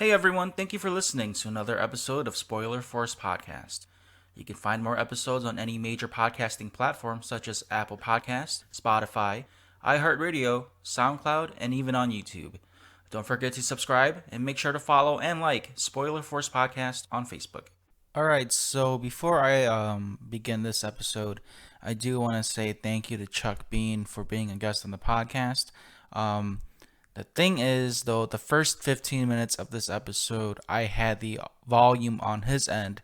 Hey everyone, thank you for listening to another episode of Spoiler Force Podcast. You can find more episodes on any major podcasting platform such as Apple Podcasts, Spotify, iHeartRadio, SoundCloud, and even on YouTube. Don't forget to subscribe and make sure to follow and like Spoiler Force Podcast on Facebook. Alright, so before I begin this episode, I do want to say thank you to Chuck Bean for being a guest on the podcast. The thing is, though, the first 15 minutes of this episode, I had the volume on his end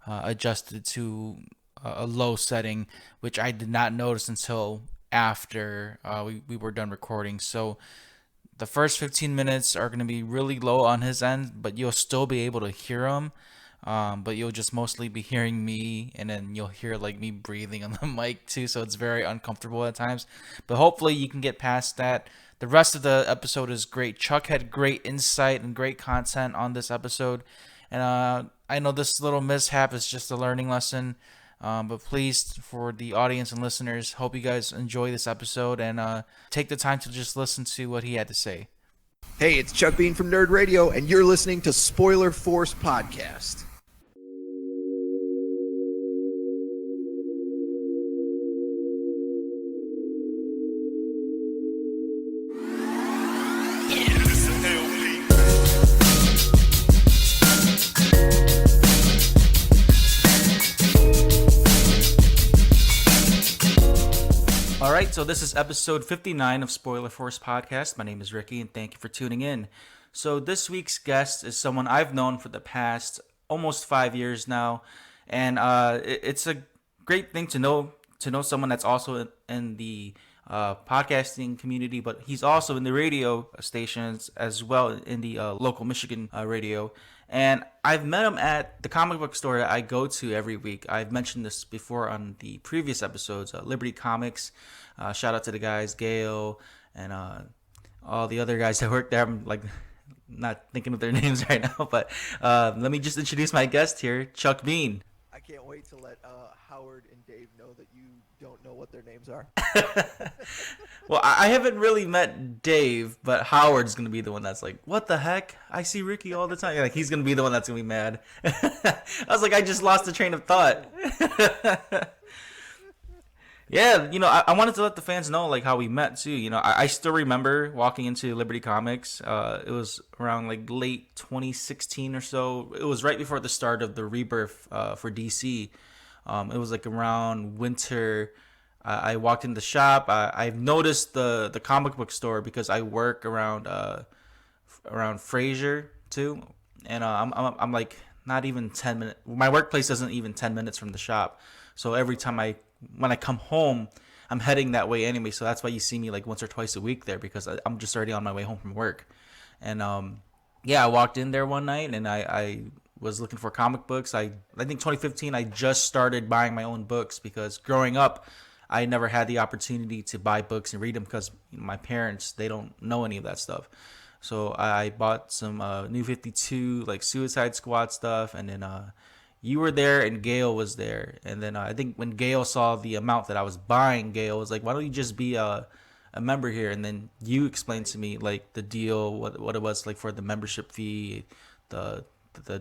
adjusted to a low setting, which I did not notice until after we were done recording. So the first 15 minutes are going to be really low on his end, but you'll still be able to hear him. But you'll just mostly be hearing me, and then you'll hear like me breathing on the mic too, so it's very uncomfortable at times. But hopefully you can get past that. The rest of the episode is great. Chuck had great insight and great content on this episode, and I know this little mishap is just a learning lesson. But please, for the audience and listeners, hope you guys enjoy this episode and take the time to just listen to what he had to say. Hey, it's Chuck Bean from NerdRadio, and you're listening to Spoiler Force Podcast. Alright, so this is episode 59 of Spoiler Force Podcast. My name is Ricky, and thank you for tuning in. So this week's guest is someone I've known for the past almost 5 years now, and it's a great thing to know someone that's also in the podcasting community, but he's also in the radio stations as well in the local Michigan radio. And I've met him at the comic book store that I go to every week. I've mentioned this before on the previous episodes, Liberty Comics. Shout out to the guys, Gail, and all the other guys that work there. I'm like not thinking of their names right now, but let me just introduce my guest here, Chuck Bean. I can't wait to let Howard and Dave know that you don't know what their names are. Well, I haven't really met Dave, but Howard's going to be the one that's like, what the heck? I see Ricky all the time. Like, he's going to be the one that's going to be mad. I was like, I just lost the train of thought. Yeah, I wanted to let the fans know like how we met too. I still remember walking into Liberty Comics. It was around like late 2016 or so. It was right before the start of the rebirth for DC. It was like around winter. I walked in the shop. I've noticed the comic book store because I work around Fraser too, and I'm like not even 10 minutes. My workplace isn't even 10 minutes from the shop, so every time when I come home, I'm heading that way anyway. So that's why you see me like once or twice a week there, because I'm just already on my way home from work. And yeah, I walked in there one night and I was looking for comic books. I think 2015 I just started buying my own books, because growing up I never had the opportunity to buy books and read them because my parents, they don't know any of that stuff. So I bought some New 52 like Suicide Squad stuff, and then you were there and Gail was there. And then I think when Gail saw the amount that I was buying, Gail was like, why don't you just be a member here? And then you explained to me like the deal, what it was like for the membership fee, the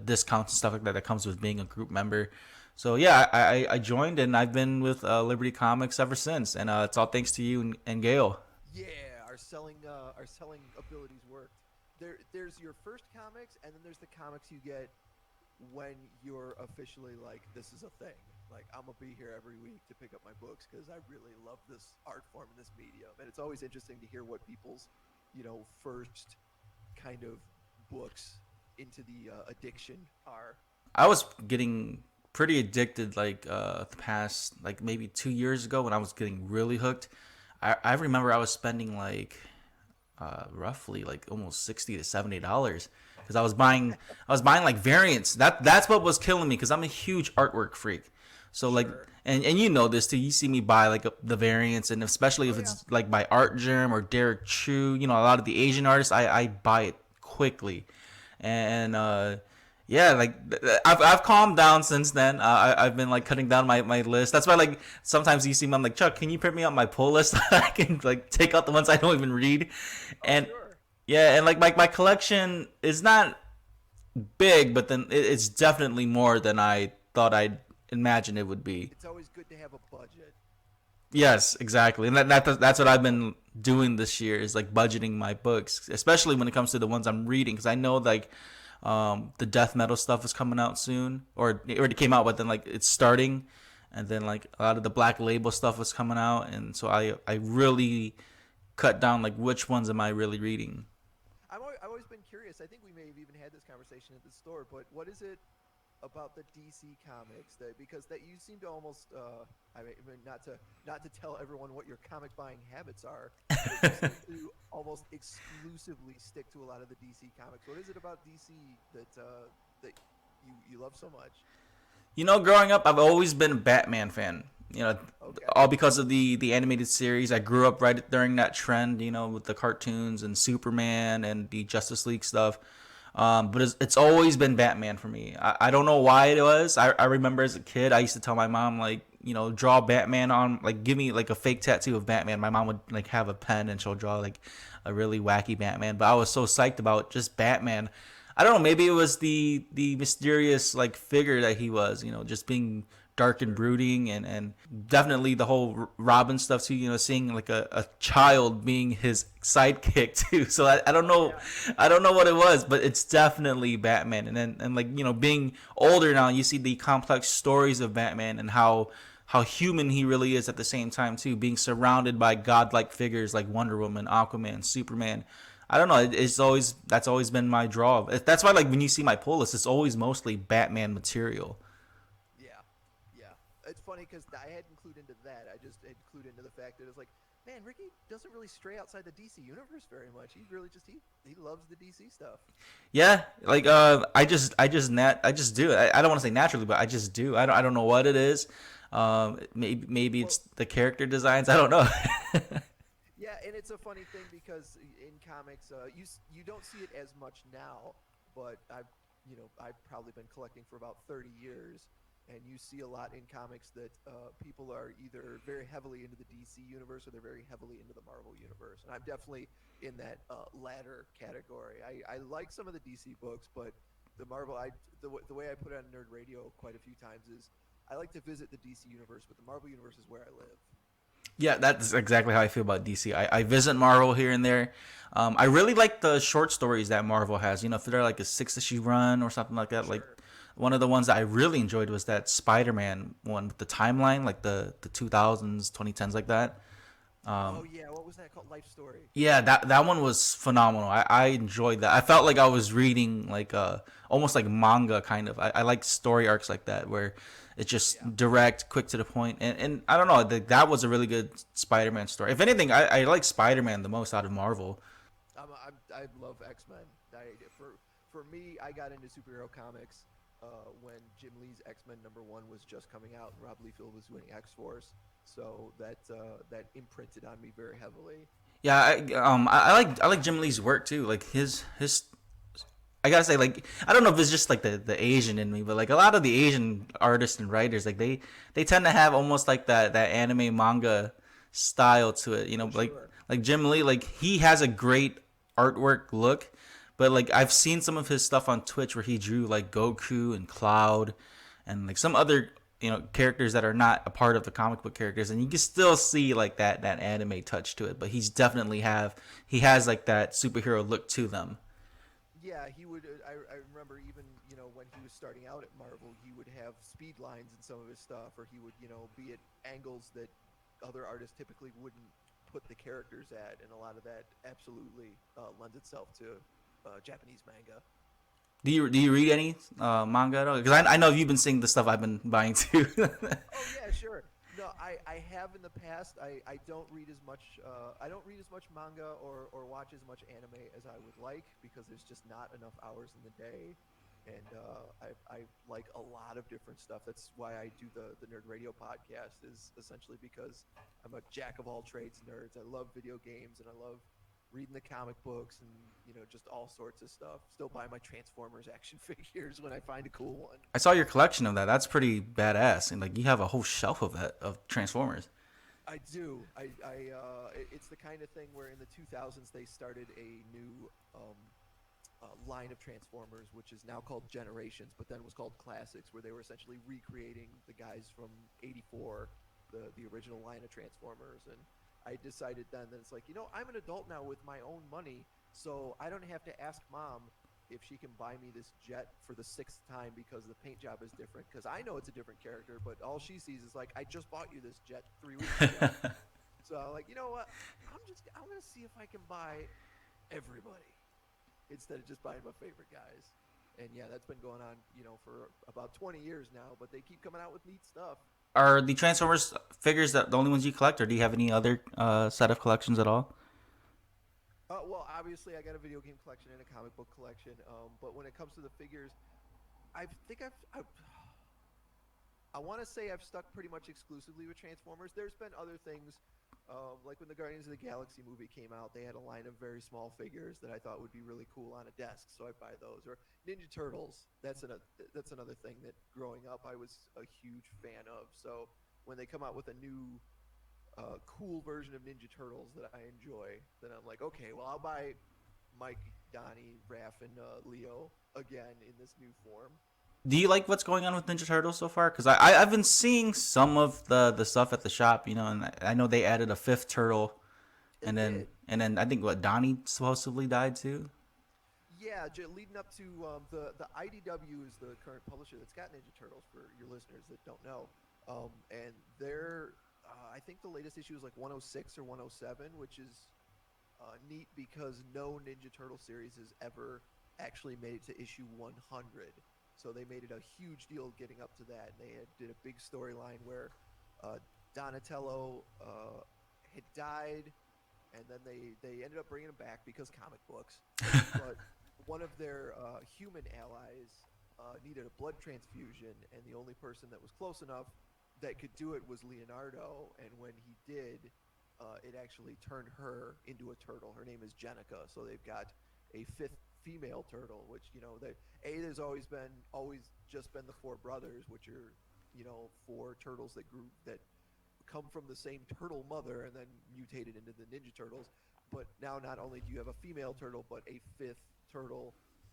discounts and stuff like that comes with being a group member. So yeah, I joined, and I've been with Liberty Comics ever since, and it's all thanks to you and Gail. Yeah, our selling abilities worked. There's your first comics, and then there's the comics you get when you're officially like, this is a thing. Like, I'm gonna be here every week to pick up my books because I really love this art form and this medium. And it's always interesting to hear what people's, first kind of books into the addiction are. I was getting pretty addicted like the past like maybe 2 years ago when I was getting really hooked. I remember I was spending like roughly like almost $60 to $70 because I was buying like variants. That's what was killing me, because I'm a huge artwork freak. So like, Sure. and you know this too. You see me buy like the variants, and especially if it's like by Art Germ or Derek Chu, a lot of the Asian artists, I buy it quickly. And yeah, like I've calmed down since then. I've been like cutting down my list. That's why like sometimes you see me, I'm like, Chuck, can you print me out my pull list? I can like take out the ones I don't even read. And Sure. yeah, and like my collection is not big, but then it's definitely more than I thought I'd imagine it would be. It's always good to have a budget. Yes, exactly, and that's what I've been doing this year is like budgeting my books, especially when it comes to the ones I'm reading, because I know like the death metal stuff is coming out soon, or it already came out, but then like it's starting, and then like a lot of the Black Label stuff was coming out, and so I really cut down like which ones am I really reading. I've always been curious. I think we may have even had this conversation at the store, but what is it about the DC comics that because that you seem to almost I mean not to tell everyone what your comic buying habits are, but you seem to almost exclusively stick to a lot of the DC comics. What is it about DC that you love so much? You know, growing up, I've always been a Batman fan. You know, Okay. all because of the animated series. I grew up right during that trend. You know, with the cartoons and Superman and the Justice League stuff. But it's always been Batman for me. I don't know why it was. I remember as a kid, I used to tell my mom like, you know, draw Batman on, like give me like a fake tattoo of Batman. My mom would like have a pen and she'll draw like a really wacky Batman. But I was so psyched about just Batman. I don't know. Maybe it was the mysterious like figure that he was. You know, just being dark and Sure. brooding, and definitely the whole Robin stuff too. You know, seeing like a child being his sidekick too. So I don't Oh know, yeah. I don't know what it was, but it's definitely Batman. And then and like you know, being older now, you see the complex stories of Batman and how human he really is at the same time too, being surrounded by godlike figures like Wonder Woman, Aquaman, Superman. I don't know. It's always that's always been my draw. That's why like when you see my pull list, it's always mostly Batman material. Yeah, yeah. It's funny because I hadn't included into that. I just included into the fact that it's like, man, Ricky doesn't really stray outside the DC universe very much. He really just he loves the DC stuff. Yeah, like I just do. I don't want to say naturally, but I just do. I don't know what it is. Maybe it's Well, the character designs. I don't know. yeah, and it's a funny thing because in comics, you don't see it as much now, but I've probably been collecting for about 30 years, and you see a lot in comics that people are either very heavily into the DC universe or they're very heavily into the Marvel universe, and I'm definitely in that latter category. I like some of the DC books, but the Marvel, the way I put it on Nerd Radio quite a few times is I like to visit the DC universe, but the Marvel universe is where I live. Yeah, that's exactly how I feel about DC. I visit Marvel here and there. I really like the short stories that Marvel has. You know, if they're like a 6 issue run or something like that. Like Sure. one of the ones that I really enjoyed was that Spider-Man one with the timeline, like the 2000s, 2010s, like that. Oh yeah, what was that called? Life Story. Yeah, that one was phenomenal. I enjoyed that. I felt like I was reading like almost like manga kind of. I like story arcs like that where it's Yeah. just direct, quick to the point. And I don't know, that was a really good Spider-Man story. If anything, I like Spider-Man the most out of Marvel. I love X Men. For me, I got into superhero comics when Jim Lee's X Men #1 was just coming out and Rob Liefeld was doing X Force. So that imprinted on me very heavily. Yeah, I like Jim Lee's work too. Like his I gotta say, like, I don't know if it's just like the Asian in me, but like a lot of the Asian artists and writers, like they tend to have almost like that anime manga style to it. You know, For sure. like Jim Lee, like he has a great artwork look, but like I've seen some of his stuff on Twitch where he drew like Goku and Cloud, and like some other characters that are not a part of the comic book characters, and you can still see like that anime touch to it. But he has like that superhero look to them. Yeah, he would. I remember even when he was starting out at Marvel, he would have speed lines in some of his stuff, or he would be at angles that other artists typically wouldn't put the characters at, and a lot of that absolutely lends itself to Japanese manga. Do you read any manga at all? Because I know you've been seeing the stuff I've been buying too. Oh yeah, sure. No, I have in the past. I don't read as much. I don't read as much manga or watch as much anime as I would like because there's just not enough hours in the day. And I like a lot of different stuff. That's why I do the Nerd Radio podcast. Is essentially because I'm a jack of all trades nerds. I love video games and I love reading the comic books and just all sorts of stuff. Still buy my Transformers action figures when I find a cool one. I saw your collection of that. That's pretty badass, and like you have a whole shelf of that of Transformers. I do. It's the kind of thing where in the 2000s they started a new line of Transformers, which is now called Generations, but then was called Classics, where they were essentially recreating the guys from '84, the original line of Transformers. And I decided then that it's like, I'm an adult now with my own money, so I don't have to ask mom if she can buy me this jet for the sixth time because the paint job is different. Because I know it's a different character, but all she sees is like, I just bought you this jet 3 weeks ago. So I'm like, you know what? I'm gonna see if I can buy everybody instead of just buying my favorite guys. And yeah, that's been going on, for about 20 years now. But they keep coming out with neat stuff. Are the Transformers figures that the only ones you collect, or do you have any other set of collections at all? Well, obviously, I got a video game collection and a comic book collection. But when it comes to the figures, I think I want to say I've stuck pretty much exclusively with Transformers. There's been other things, like when the Guardians of the Galaxy movie came out, they had a line of very small figures that I thought would be really cool on a desk, so I'd buy those. Or Ninja Turtles. That's another thing that growing up I was a huge fan of. So when they come out with a new cool version of Ninja Turtles that I enjoy, then I'm like, okay, well, I'll buy Mike, Donnie, Raph, and Leo again in this new form. Do you like what's going on with Ninja Turtles so far? Because I've been seeing some of the stuff at the shop, and I know they added a fifth turtle, and then I think what Donnie supposedly died too. Yeah, leading up to the IDW is the current publisher that's got Ninja Turtles for your listeners that don't know, and they're I think the latest issue is like 106 or 107, which is neat because no Ninja Turtle series has ever actually made it to issue 100. So they made it a huge deal getting up to that. And they did a big storyline where Donatello had died, and then they ended up bringing him back because comic books. But one of their human allies needed a blood transfusion, and the only person that was close enough that could do it was Leonardo. And when he did, it actually turned her into a turtle. Her name is Jenica. So they've got a fifth female turtle, which there's always just been the four brothers, which are four turtles that come from the same turtle mother and then mutated into the Ninja Turtles. But now not only do you have a female turtle, but a fifth turtle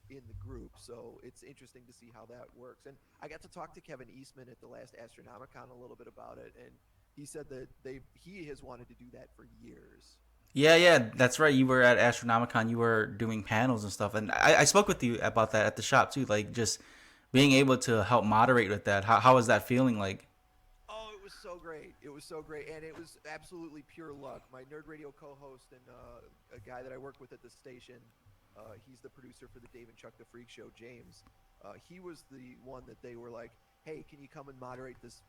in the group. So it's interesting to see how that works. And I got to talk to Kevin Eastman at the last Astronomicon a little bit about it, and he said that he has wanted to do that for years. Yeah, that's right. You were at Astronomicon. You were doing panels and stuff, and I spoke with you about that at the shop too. Like just being able to help moderate with that. How was that feeling like? Oh, it was so great. It was so great, and it was absolutely pure luck. My NerdRadio co-host and a guy that I work with at the station, he's the producer for the Dave and Chuck the Freak Show, James. He was the one that they were like, hey, can you come and moderate this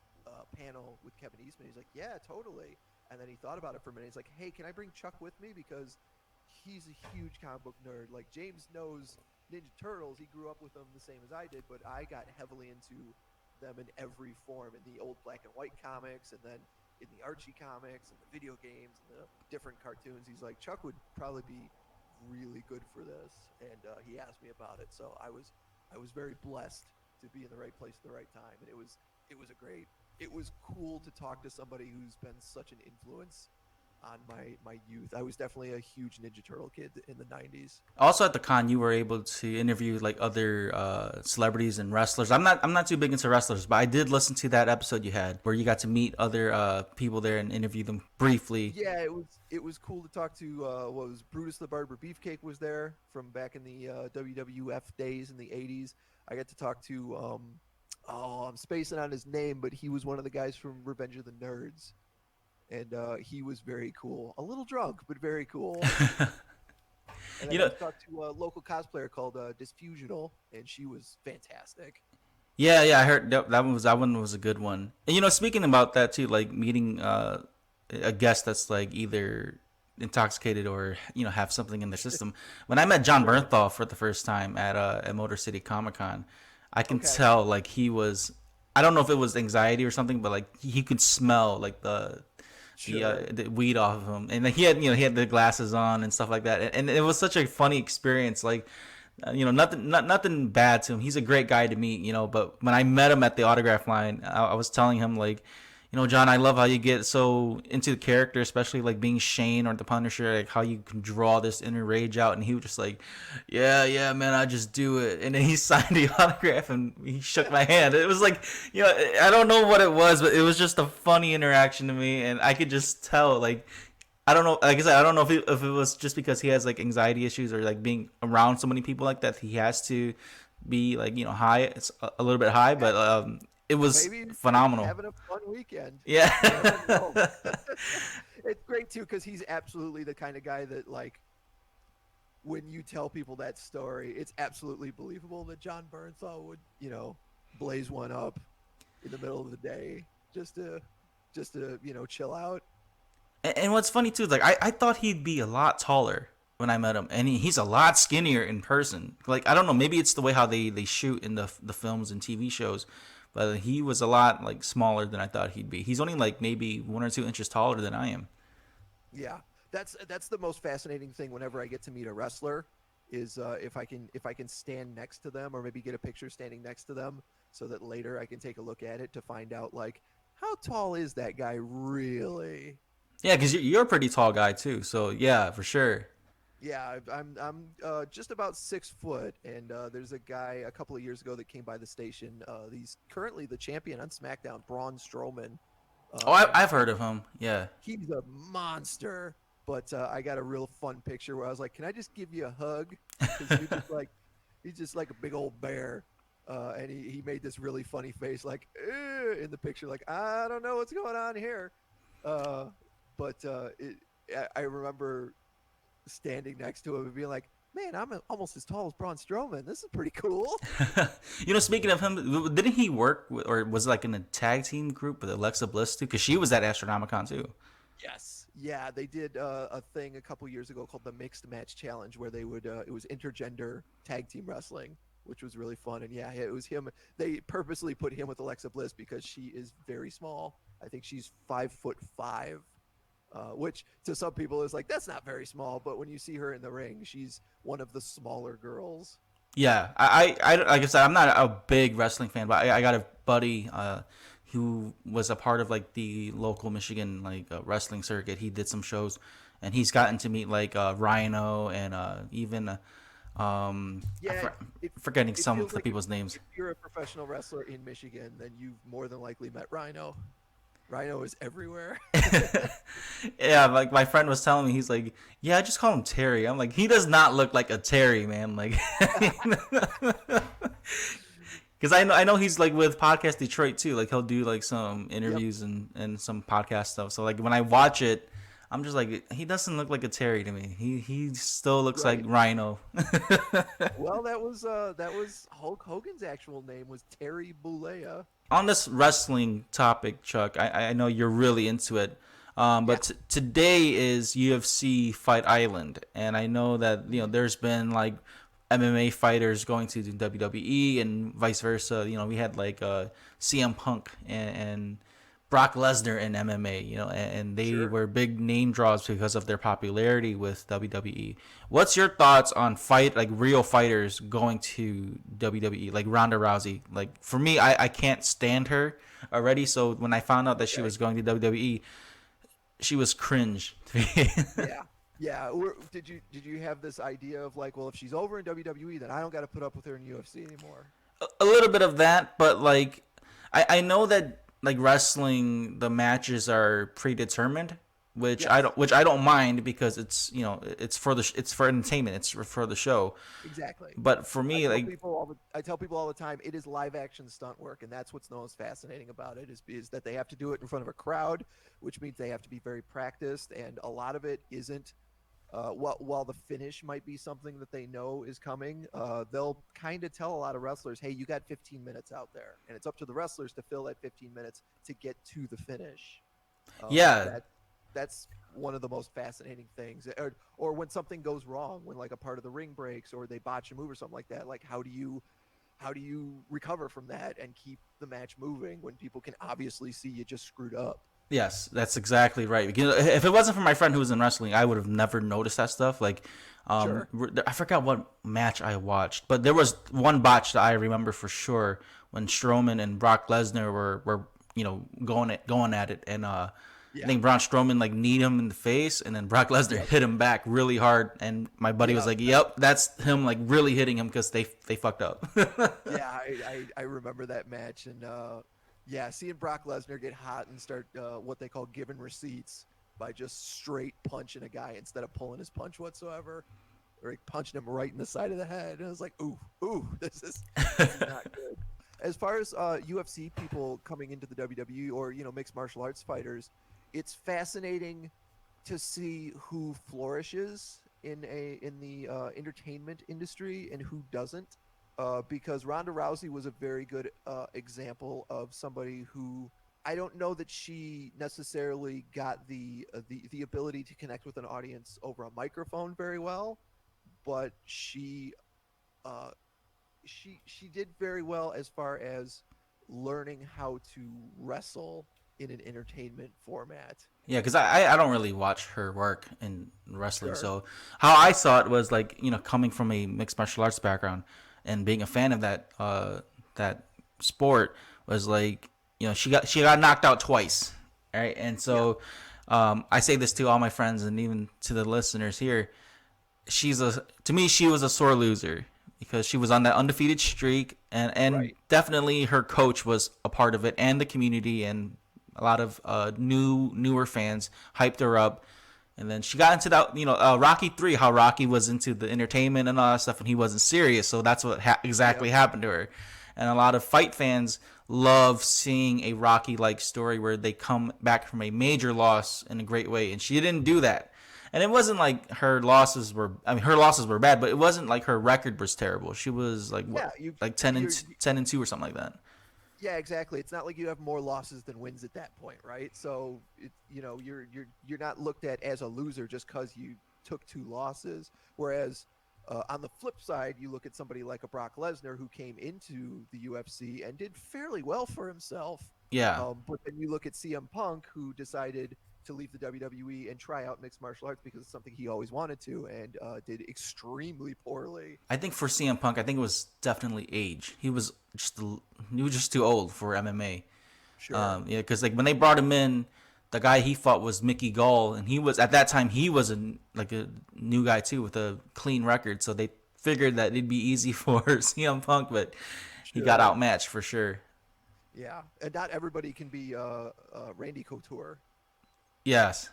panel with Kevin Eastman? He's like, yeah, totally. And then he thought about it for a minute. He's like, hey, can I bring Chuck with me? Because he's a huge comic book nerd. Like, James knows Ninja Turtles. He grew up with them the same as I did, but I got heavily into them in every form, in the old black and white comics, and then in the Archie comics, and the video games, and the different cartoons. He's like, Chuck would probably be really good for this. And he asked me about it. So I was very blessed to be in the right place at the right time. And it was it was cool to talk to somebody who's been such an influence on my youth. I was definitely a huge Ninja Turtle kid in the 90s. Also at the con, you were able to interview like other celebrities and wrestlers. I'm not too big into wrestlers, but I did listen to that episode you had where you got to meet other people there and interview them briefly. Yeah, it was cool to talk to. What was Brutus the Barber Beefcake was there from back in the WWF days in the 80s. I got to talk to. I'm spacing on his name, but he was one of the guys from Revenge of the Nerds. And he was very cool. A little drunk, but very cool. And I talked to a local cosplayer called Disfusional, and she was fantastic. Yeah, I heard that one was a good one. And speaking about that too, like meeting a guest that's like either intoxicated or have something in their system. When I met Jon Bernthal for the first time at Motor City Comic Con, I can tell like he was. I don't know if it was anxiety or something, but like he could smell like the weed off of him, and he had the glasses on and stuff like that, and it was such a funny experience. Like nothing bad to him. He's a great guy to meet, but when I met him at the autograph line, I was telling him like, John, I love how you get so into the character, especially like being Shane or the Punisher, like how you can draw this inner rage out. And he was just like, yeah, yeah, man, I just do it. And then he signed the autograph and he shook my hand. It was like, I don't know what it was, but it was just a funny interaction to me. And I could just tell, like, I don't know. Like I said, I don't know if it was just because he has like anxiety issues or like being around so many people like that, he has to be like high. It's a little bit high, but it was Maybe he's phenomenal. having a fun weekend. Yeah. You never know. It's great too because he's absolutely the kind of guy that like when you tell people that story, it's absolutely believable that Jon Bernthal would blaze one up in the middle of the day just to chill out. And what's funny too is like I thought he'd be a lot taller when I met him, and he's a lot skinnier in person. Like I don't know, maybe it's the way how they shoot in the films and TV shows, but he was a lot like smaller than I thought he'd be. He's only like maybe 1 or 2 inches taller than I am. Yeah, that's the most fascinating thing. Whenever I get to meet a wrestler, is if I can stand next to them or maybe get a picture standing next to them, so that later I can take a look at it to find out like how tall is that guy really. Yeah, because you're a pretty tall guy too, so yeah, for sure. Yeah, I'm just about 6 foot, and there's a guy a couple of years ago that came by the station. He's currently the champion on SmackDown, Braun Strowman. Oh, Um, I've heard of him. Yeah. he's a monster, but I got a real fun picture where I was like, "Can I just give you a hug?" Because he's just like a big old bear, and he made this really funny face, like in the picture, like I don't know what's going on here. Uh, but I remember standing next to him and being like, "Man, I'm almost as tall as Braun Strowman. This is pretty cool." Speaking of him, didn't he work or was it like in a tag team group with Alexa Bliss too? Because she was at Astronomicon too. Yes. Yeah, they did a thing a couple years ago called the Mixed Match Challenge, where they would it was intergender tag team wrestling, which was really fun. And yeah, it was him. They purposely put him with Alexa Bliss because she is very small. I think she's 5'5", which to some people is like that's not very small, but when you see her in the ring, she's one of the smaller girls. Yeah, like I said, I'm not a big wrestling fan, but I got a buddy who was a part of like the local Michigan like wrestling circuit. He did some shows, and he's gotten to meet like Rhino and even Yeah, forgetting it some of feels the like people's names. if you're a professional wrestler in Michigan, then you've more than likely met Rhino. Rhino is everywhere. Yeah, like my friend was telling me, he's like, yeah, I just call him Terry. I'm like, he does not look like a Terry, man. Like, because I know he's like with Podcast Detroit too. Like he'll do like some Yep. interviews and some podcast stuff. So like when I watch it, I'm just like, he doesn't look like a Terry to me. He still looks like Right. Rhino. Well, that was Hulk Hogan's actual name was Terry Bollea. On this wrestling topic, Chuck, I know you're really into it. Yeah. But today is UFC Fight Island, and I know that there's been like MMA fighters going to the WWE and vice versa. We had like CM Punk and Brock Lesnar in MMA, and they Sure. were big name draws because of their popularity with WWE. What's your thoughts on like real fighters going to WWE, like Ronda Rousey? Like for me, I can't stand her already. So when I found out that she Okay. was going to WWE, she was cringe to me. Yeah. Yeah. Did you have this idea of like, well, if she's over in WWE, then I don't got to put up with her in UFC anymore? A little bit of that, but like I know that like wrestling the matches are predetermined, Yes. which I don't mind because it's for it's for entertainment, it's for the show. Exactly. But for I me, tell like, people all the I tell people all the time it is live action stunt work, and that's what's most fascinating about it is that they have to do it in front of a crowd, which means they have to be very practiced, and a lot of it isn't. While the finish might be something that they know is coming, they'll kind of tell a lot of wrestlers, "Hey, you got 15 minutes out there," and it's up to the wrestlers to fill that 15 minutes to get to the finish. yeah, That's one of the most fascinating things. Or when something goes wrong, when like a part of the ring breaks or they botch a move or something like that, like how do you recover from that and keep the match moving when people can obviously see you just screwed up? yes, that's exactly right. Because if it wasn't for my friend who was in wrestling, I would have never noticed that stuff. Like, Sure. I forgot what match I watched, but there was one botch that I remember for sure when Strowman and Brock Lesnar were going at it, and I Yeah. think Braun Strowman like kneed him in the face, and then Brock Lesnar Yep. hit him back really hard. And my buddy was Yep. like, "Yep, that's him like really hitting him because they fucked up." Yeah, I remember that match, and yeah, seeing Brock Lesnar get hot and start what they call giving receipts by just straight punching a guy instead of pulling his punch whatsoever, or like punching him right in the side of the head, and I was like, ooh, this is not good. As far as UFC people coming into the WWE or mixed martial arts fighters, it's fascinating to see who flourishes in the entertainment industry and who doesn't. Because Ronda Rousey was a very good example of somebody who I don't know that she necessarily got the ability to connect with an audience over a microphone very well, but uh, she did very well as far as learning how to wrestle in an entertainment format. Yeah, because I don't really watch her work in wrestling. Sure. So how I saw it was like coming from a mixed martial arts background and being a fan of that sport was like she got knocked out twice, right? And Yeah. so I say this to all my friends and even to the listeners here. To me she was a sore loser because she was on that undefeated streak, and Right. definitely her coach was a part of it, and the community, and a lot of newer fans hyped her up. And then she got into that, Rocky 3, how Rocky was into the entertainment and all that stuff, and he wasn't serious. So that's what Yep. exactly happened to her. And a lot of fight fans love seeing a Rocky like story where they come back from a major loss in a great way. And she didn't do that. And it wasn't like her losses were bad, but it wasn't like her record was terrible. She was like what, Yeah. You like 10 you're and 10 and 2 or something like that. Yeah, exactly. It's not like you have more losses than wins at that point, right? So you're not looked at as a loser just because you took two losses. Whereas on the flip side, you look at somebody like a Brock Lesnar who came into the UFC and did fairly well for himself. Yeah. But then you look at CM Punk who decided to leave the WWE and try out mixed martial arts because it's something he always wanted to, and did extremely poorly. I think for CM Punk, I think it was definitely age. He was just too old for MMA. Sure. Yeah, because like when they brought him in, the guy he fought was Mickey Gall, and he was at that time he was a new guy too with a clean record. So they figured that it'd be easy for CM Punk, but he got Sure. outmatched for sure. Yeah, and not everybody can be Randy Couture. Yes.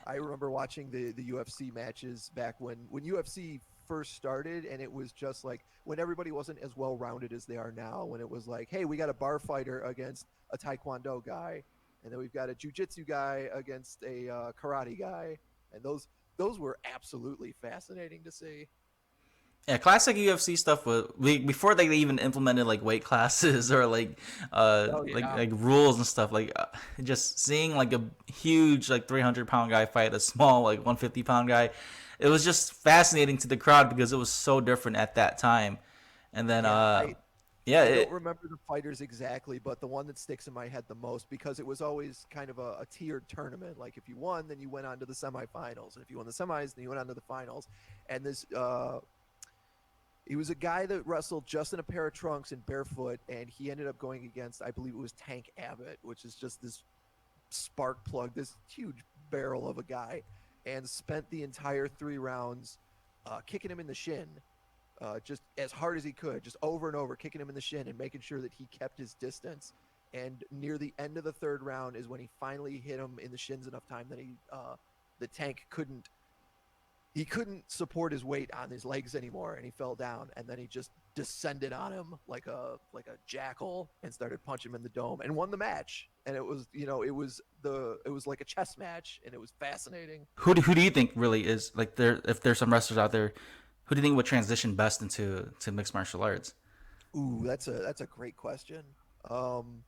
I remember watching the UFC matches back when UFC first started, and it was just like when everybody wasn't as well rounded as they are now. When it was like, hey, we got a bar fighter against a taekwondo guy, and then we've got a jujitsu guy against a karate guy, and those were absolutely fascinating to see. Yeah, classic UFC stuff was before they even implemented like weight classes or like Oh like yeah, like rules and stuff. Like just seeing like a huge like 300-pound guy fight a small like 150-pound guy, it was just fascinating to the crowd because it was so different at that time. And then yeah. yeah, I don't it, remember the fighters exactly, but the one that sticks in my head the most because it was always kind of a tiered tournament. Like if you won, then you went on to the semifinals, and if you won the semis, then you went on to the finals. And this, he was a guy that wrestled just in a pair of trunks and barefoot, and he ended up going against, I believe it was Tank Abbott, which is just this spark plug, this huge barrel of a guy, and spent the entire 3 rounds kicking him in the shin just as hard as he could, just over and over, kicking him in the shin and making sure that he kept his distance. And near the end of the third round is when he finally hit him in the shins enough time that the tank couldn't support his weight on his legs anymore, and he fell down. And then he just descended on him like a jackal and started punching him in the dome and won the match. And it was it was like a chess match, and it was fascinating. who do you think really is like there if there's some wrestlers out there, who do you think would transition best into mixed martial arts? Ooh, that's a great question. Um,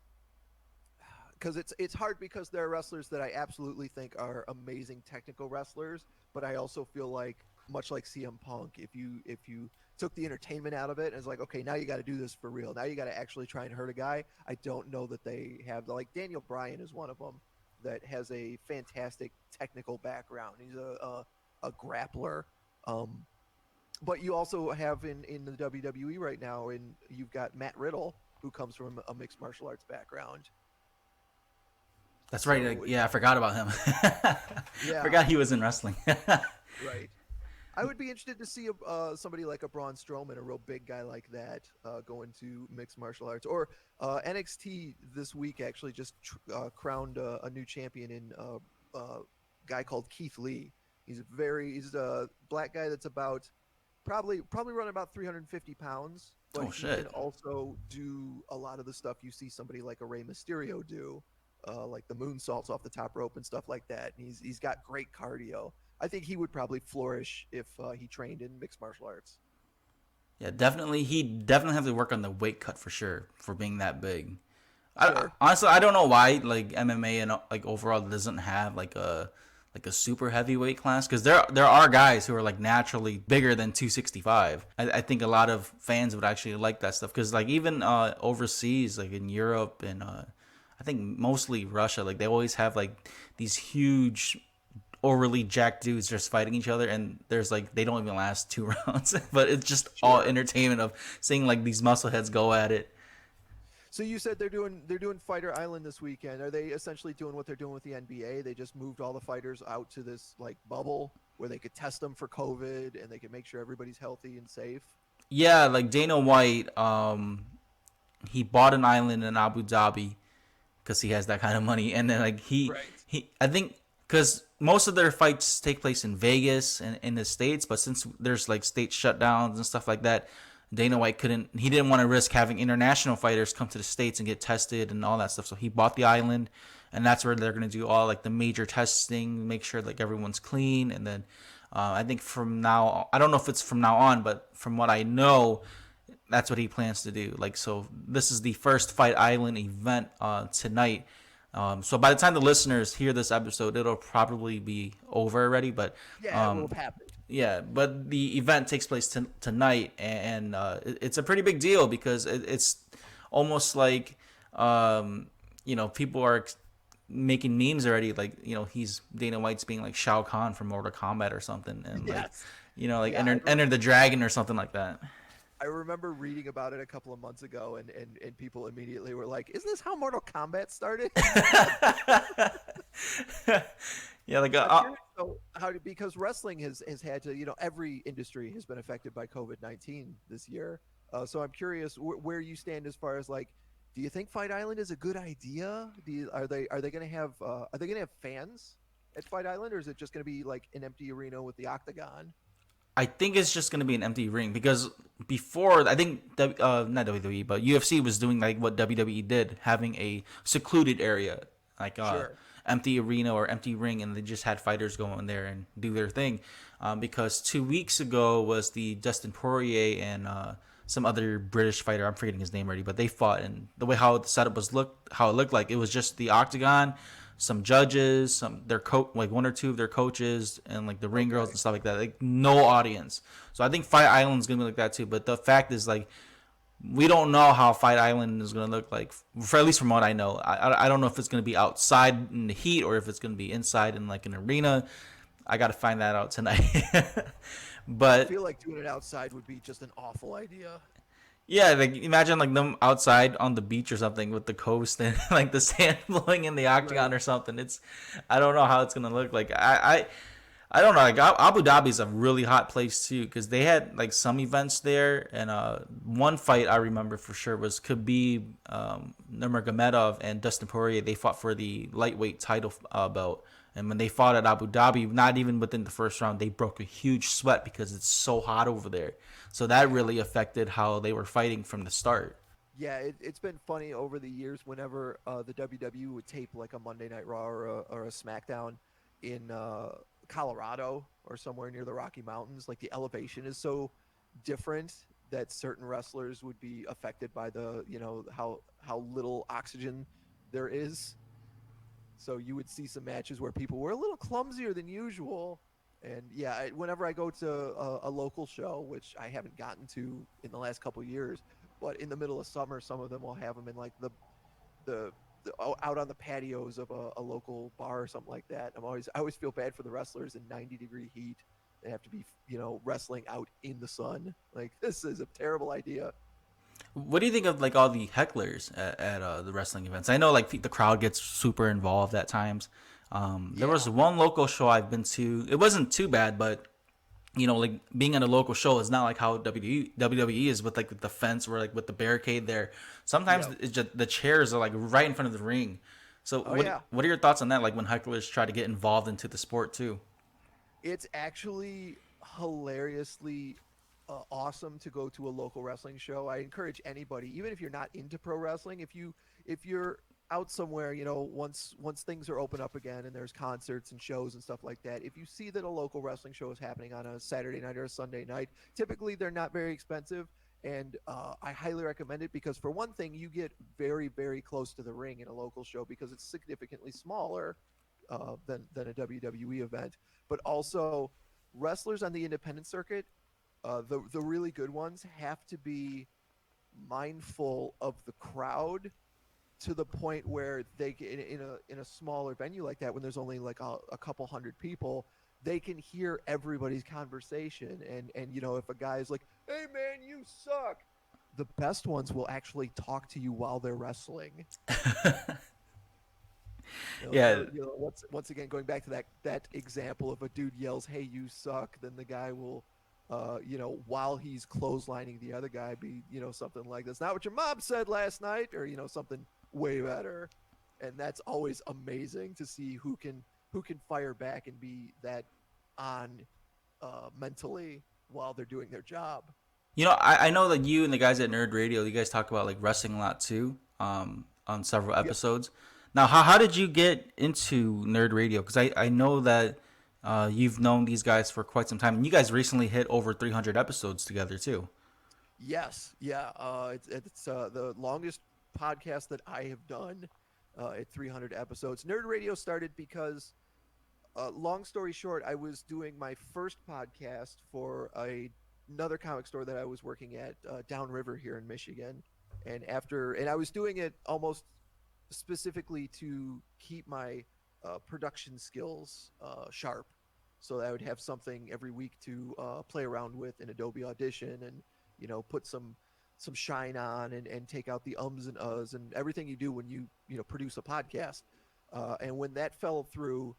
because it's hard because there are wrestlers that I absolutely think are amazing technical wrestlers, but I also feel like much like CM Punk, if you took the entertainment out of it and it's like, okay, now you got to do this for real. Now you got to actually try and hurt a guy. I don't know that they have like Daniel Bryan is one of them that has a fantastic technical background. He's a grappler. Um, but you also have in the WWE right now, and you've got Matt Riddle who comes from a mixed martial arts background. That's right. So Yeah, I forgot about him. yeah, Forgot he was in wrestling. right. I would be interested to see somebody like a Braun Strowman, a real big guy like that, go into mixed martial arts. Or NXT this week actually just crowned a new champion in a guy called Keith Lee. He's a black guy that's about probably running about 350 pounds, but Oh he can shit. also do a lot of the stuff you see somebody like a Rey Mysterio do, like the moonsaults off the top rope and stuff like that. And he's got great cardio. I think he would probably flourish if he trained in mixed martial arts. Yeah, definitely. He definitely have to work on the weight cut for sure for being that big. Sure. Honestly, I don't know why like MMA and like overall doesn't have like a super heavyweight class, because there are guys who are like naturally bigger than 265. I think a lot of fans would actually like that stuff, because like even overseas, like in Europe and I think mostly Russia, like they always have like these huge overly jacked dudes just fighting each other, and there's like they don't even last 2 rounds, but it's just all Sure. entertainment of seeing like these muscle heads go at it. So you said they're doing Fighter Island this weekend. Are they essentially doing what they're doing with the NBA? They just moved all the fighters out to this like bubble where they could test them for COVID and they could make sure everybody's healthy and safe. Yeah, like Dana White, he bought an island in Abu Dhabi because he has that kind of money, and then like Right. he I think because most of their fights take place in Vegas and in the states, but since there's like state shutdowns and stuff like that, Dana White couldn't. He didn't want to risk having international fighters come to the states and get tested and all that stuff. So he bought the island, and that's where they're gonna do all like the major testing, make sure like everyone's clean, and then I think from now, I don't know if it's from now on, but from what I know, that's what he plans to do. Like, so this is the first Fight Island event tonight. So by the time the listeners hear this episode, it'll probably be over already. But Yeah, it will um, have happened. yeah, but the event takes place tonight, and it's a pretty big deal because it's almost like people are making memes already. Like, he's Dana White's being like Shao Kahn from Mortal Kombat or something, and like Yes. like Yeah, enter the dragon or something like that. I remember reading about it a couple of months ago, and people immediately were like, "Isn't this how Mortal Kombat started?" Yeah, like I'm curious though, because wrestling has had to, every industry has been affected by COVID-19 this year. So I'm curious where you stand as far as like, do you think Fight Island is a good idea? Are they going to have fans at Fight Island, or is it just going to be like an empty arena with the octagon? I think it's just gonna be an empty ring, because before, I think not WWE but UFC was doing like what WWE did, having a secluded area, like Sure. empty arena or empty ring, and they just had fighters go in there and do their thing. Because 2 weeks ago was the Dustin Poirier and some other British fighter, I'm forgetting his name already, but they fought, and the way how the setup how it looked like, it was just the octagon, some judges, their coach, like one or two of their coaches, and like the ring girls Okay. and stuff like that. Like no audience. So I think Fight Island's gonna be like that too. But the fact is, like, we don't know how Fight Island is gonna look like. For at least from what I know, I don't know if it's gonna be outside in the heat or if it's gonna be inside in like an arena. I gotta find that out tonight. I But feel like doing it outside would be just an awful idea. yeah, like imagine like them outside on the beach or something with the coast and like the sand blowing in the octagon Right. or something. I don't know how it's gonna look like. I don't know. Like Abu Dhabi is a really hot place too, because they had like some events there, and one fight I remember for sure was Khabib, Nurmagomedov, and Dustin Poirier. They fought for the lightweight title belt, and when they fought at Abu Dhabi, not even within the first round, they broke a huge sweat because it's so hot over there. So that Yeah. really affected how they were fighting from the start. Yeah, it's been funny over the years whenever the WWE would tape like a Monday Night Raw or a SmackDown in Colorado or somewhere near the Rocky Mountains. Like the elevation is so different that certain wrestlers would be affected by how little oxygen there is. So you would see some matches where people were a little clumsier than usual. And yeah, whenever I go to a local show, which I haven't gotten to in the last couple of years, but in the middle of summer, some of them will have them in like the, out on the patios of a local bar or something like that. I always feel bad for the wrestlers in 90-degree heat. They have to be wrestling out in the sun. Like this is a terrible idea. What do you think of like all the hecklers at the wrestling events? I know like the crowd gets super involved at times. There was Yeah. one local show I've been to. It wasn't too bad, but like being at a local show is not like how WWE is with like the fence or like with the barricade there. Sometimes Yep. it's just the chairs are like right in front of the ring. So Oh what yeah. what are your thoughts on that? Like when hecklers try to get involved into the sport too? It's actually hilariously awesome to go to a local wrestling show. I encourage anybody, even if you're not into pro wrestling, if you're out somewhere, once things are open up again and there's concerts and shows and stuff like that, if you see that a local wrestling show is happening on a Saturday night or a Sunday night, typically they're not very expensive. And I highly recommend it because, for one thing, you get very, very close to the ring in a local show because it's significantly smaller than a WWE event. But also, wrestlers on the independent circuit, the really good ones, have to be mindful of the crowd to the point where they get in a smaller venue like that, when there's only like a couple hundred people, they can hear everybody's conversation. And if a guy's like, "Hey man, you suck," the best ones will actually talk to you while they're wrestling. Yeah, Once again, going back to that example of a dude yells, "Hey, you suck," then the guy will, while he's clotheslining the other guy, be, something like, "That's not what your mom said last night," or something way better. And that's always amazing to see who can fire back and be that on mentally while they're doing their job. I know that you and the guys at Nerd Radio, you guys talk about like wrestling a lot too, on several Yep. episodes. Now, how did you get into Nerd Radio? Because I know that you've known these guys for quite some time, and you guys recently hit over 300 episodes together too. Yes, yeah. It's the longest podcast that I have done, at 300 episodes. Nerd Radio started because, long story short, I was doing my first podcast for another comic store that I was working at, downriver here in Michigan, and I was doing it almost specifically to keep my production skills sharp, so that I would have something every week to play around with in Adobe Audition, and put some shine on, and take out the ums and uhs and everything you do when you produce a podcast. And when that fell through,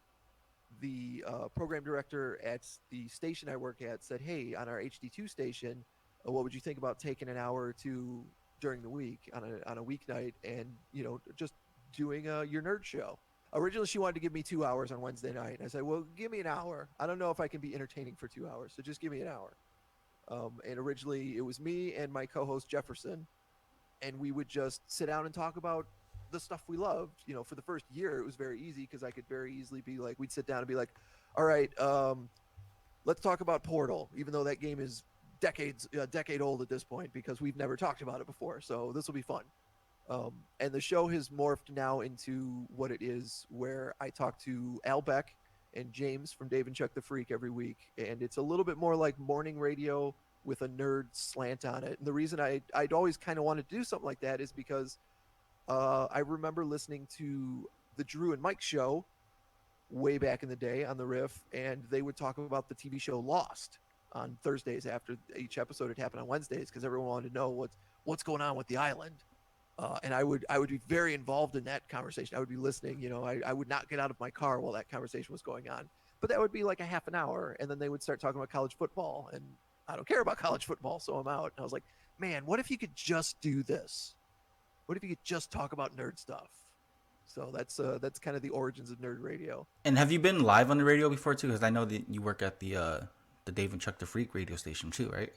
the program director at the station I work at said, "Hey, on our HD2 station, what would you think about taking an hour or two during the week on a weeknight, and just doing your nerd show?" Originally, she wanted to give me 2 hours on Wednesday night, and I said, "Well, give me an hour. I don't know if I can be entertaining for 2 hours, so just give me an hour." And originally, it was me and my co-host Jefferson, and we would just sit down and talk about the stuff we loved. For the first year, it was very easy because I could very easily be like, we'd sit down and be like, "All right, let's talk about Portal," even though that game is a decade old at this point, because we've never talked about it before. So this will be fun. And the show has morphed now into what it is, where I talk to Al Beck and James from Dave and Chuck the Freak every week, and it's a little bit more like morning radio with a nerd slant on it. And the reason I'd always kind of wanted to do something like that is because I remember listening to the Drew and Mike show way back in the day on the Riff, and they would talk about the TV show Lost on Thursdays after each episode had happened on Wednesdays, because everyone wanted to know what's going on with the island. And I would be very involved in that conversation. I would be listening. I would not get out of my car while that conversation was going on. But that would be like a half an hour, and then they would start talking about college football, and I don't care about college football, so I'm out. And I was like, "Man, what if you could just do this? What if you could just talk about nerd stuff?" So that's kind of the origins of Nerd Radio. And have you been live on the radio before too? Because I know that you work at the Dave and Chuck the Freak radio station too, right?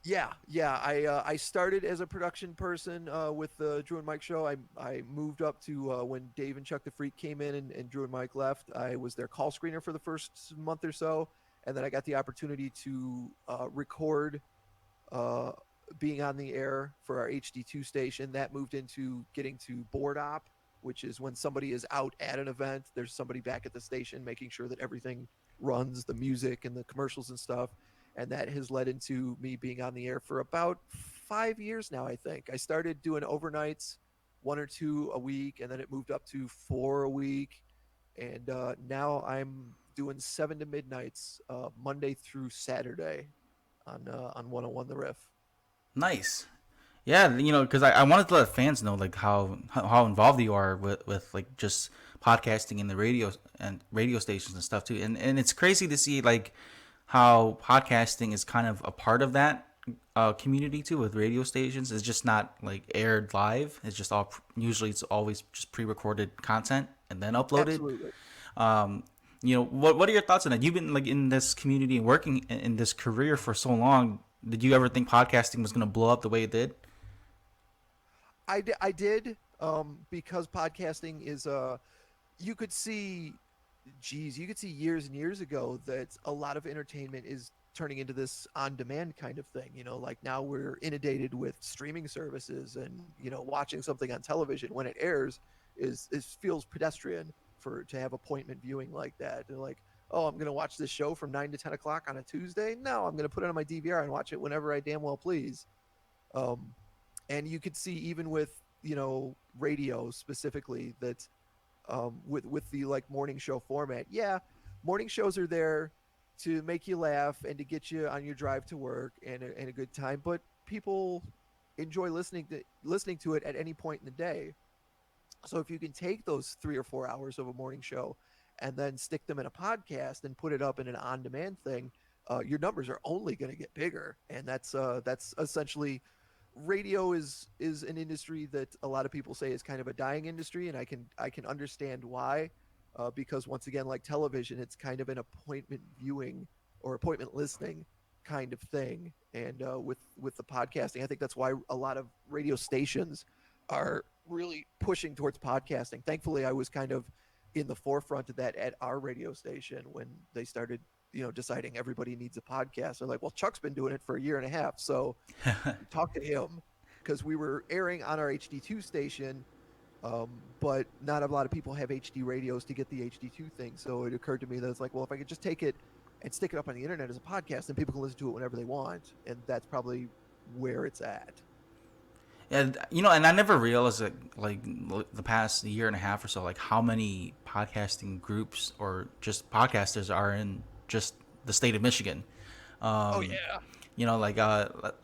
Yeah, yeah. I started as a production person with the Drew and Mike show. I moved up to when Dave and Chuck the Freak came in, and Drew and Mike left. I was their call screener for the first month or so, and then I got the opportunity to record uh, being on the air for our HD2 station. That moved into getting to board op, which is when somebody is out at an event, there's somebody back at the station making sure that everything runs, the music and the commercials and stuff. And that has led into me being on the air for about 5 years now, I think. I started doing overnights, one or two a week, and then it moved up to four a week. And now I'm doing 7 to midnights, Monday through Saturday on 101 The Riff. Nice. Yeah, because I wanted to let fans know like how involved you are with like just podcasting in the radio stations and stuff too. And it's crazy to see like how podcasting is kind of a part of that community too with radio stations. It's just not like aired live. It's just usually it's always just pre-recorded content and then uploaded. Absolutely. Um, what are your thoughts on that? You've been like in this community and working in this career for so long. Did you ever think podcasting was going to blow up the way it did? I did, because podcasting is you could see, geez, you could see years and years ago that a lot of entertainment is turning into this on-demand kind of thing. Like now we're inundated with streaming services, and watching something on television when it airs is feels pedestrian for to have appointment viewing like that. They're like, oh, I'm gonna watch this show from 9 to 10 o'clock on a Tuesday. No, I'm gonna put it on my DVR and watch it whenever I damn well please. Um, and you could see even with radio specifically that, with the like morning show format. Yeah, morning shows are there to make you laugh and to get you on your drive to work and a good time. But people enjoy listening to it at any point in the day. So if you can take those 3 or 4 hours of a morning show and then stick them in a podcast and put it up in an on-demand thing, your numbers are only going to get bigger, and that's essentially radio is an industry that a lot of people say is kind of a dying industry, and I can understand why, because once again, like television, it's kind of an appointment viewing or appointment listening kind of thing, and with the podcasting, I think that's why a lot of radio stations are really pushing towards podcasting. Thankfully, I was kind of in the forefront of that at our radio station when they started, deciding everybody needs a podcast. They're like, well, Chuck's been doing it for a year and a half, so talk to him, because we were airing on our HD2 station, but not a lot of people have HD radios to get the HD2 thing. So it occurred to me that it's like, well, if I could just take it and stick it up on the internet as a podcast, then people can listen to it whenever they want, and that's probably where it's at. And and I never realized that like the past year and a half or so, like how many podcasting groups or just podcasters are in just the state of Michigan. Oh Um, yeah.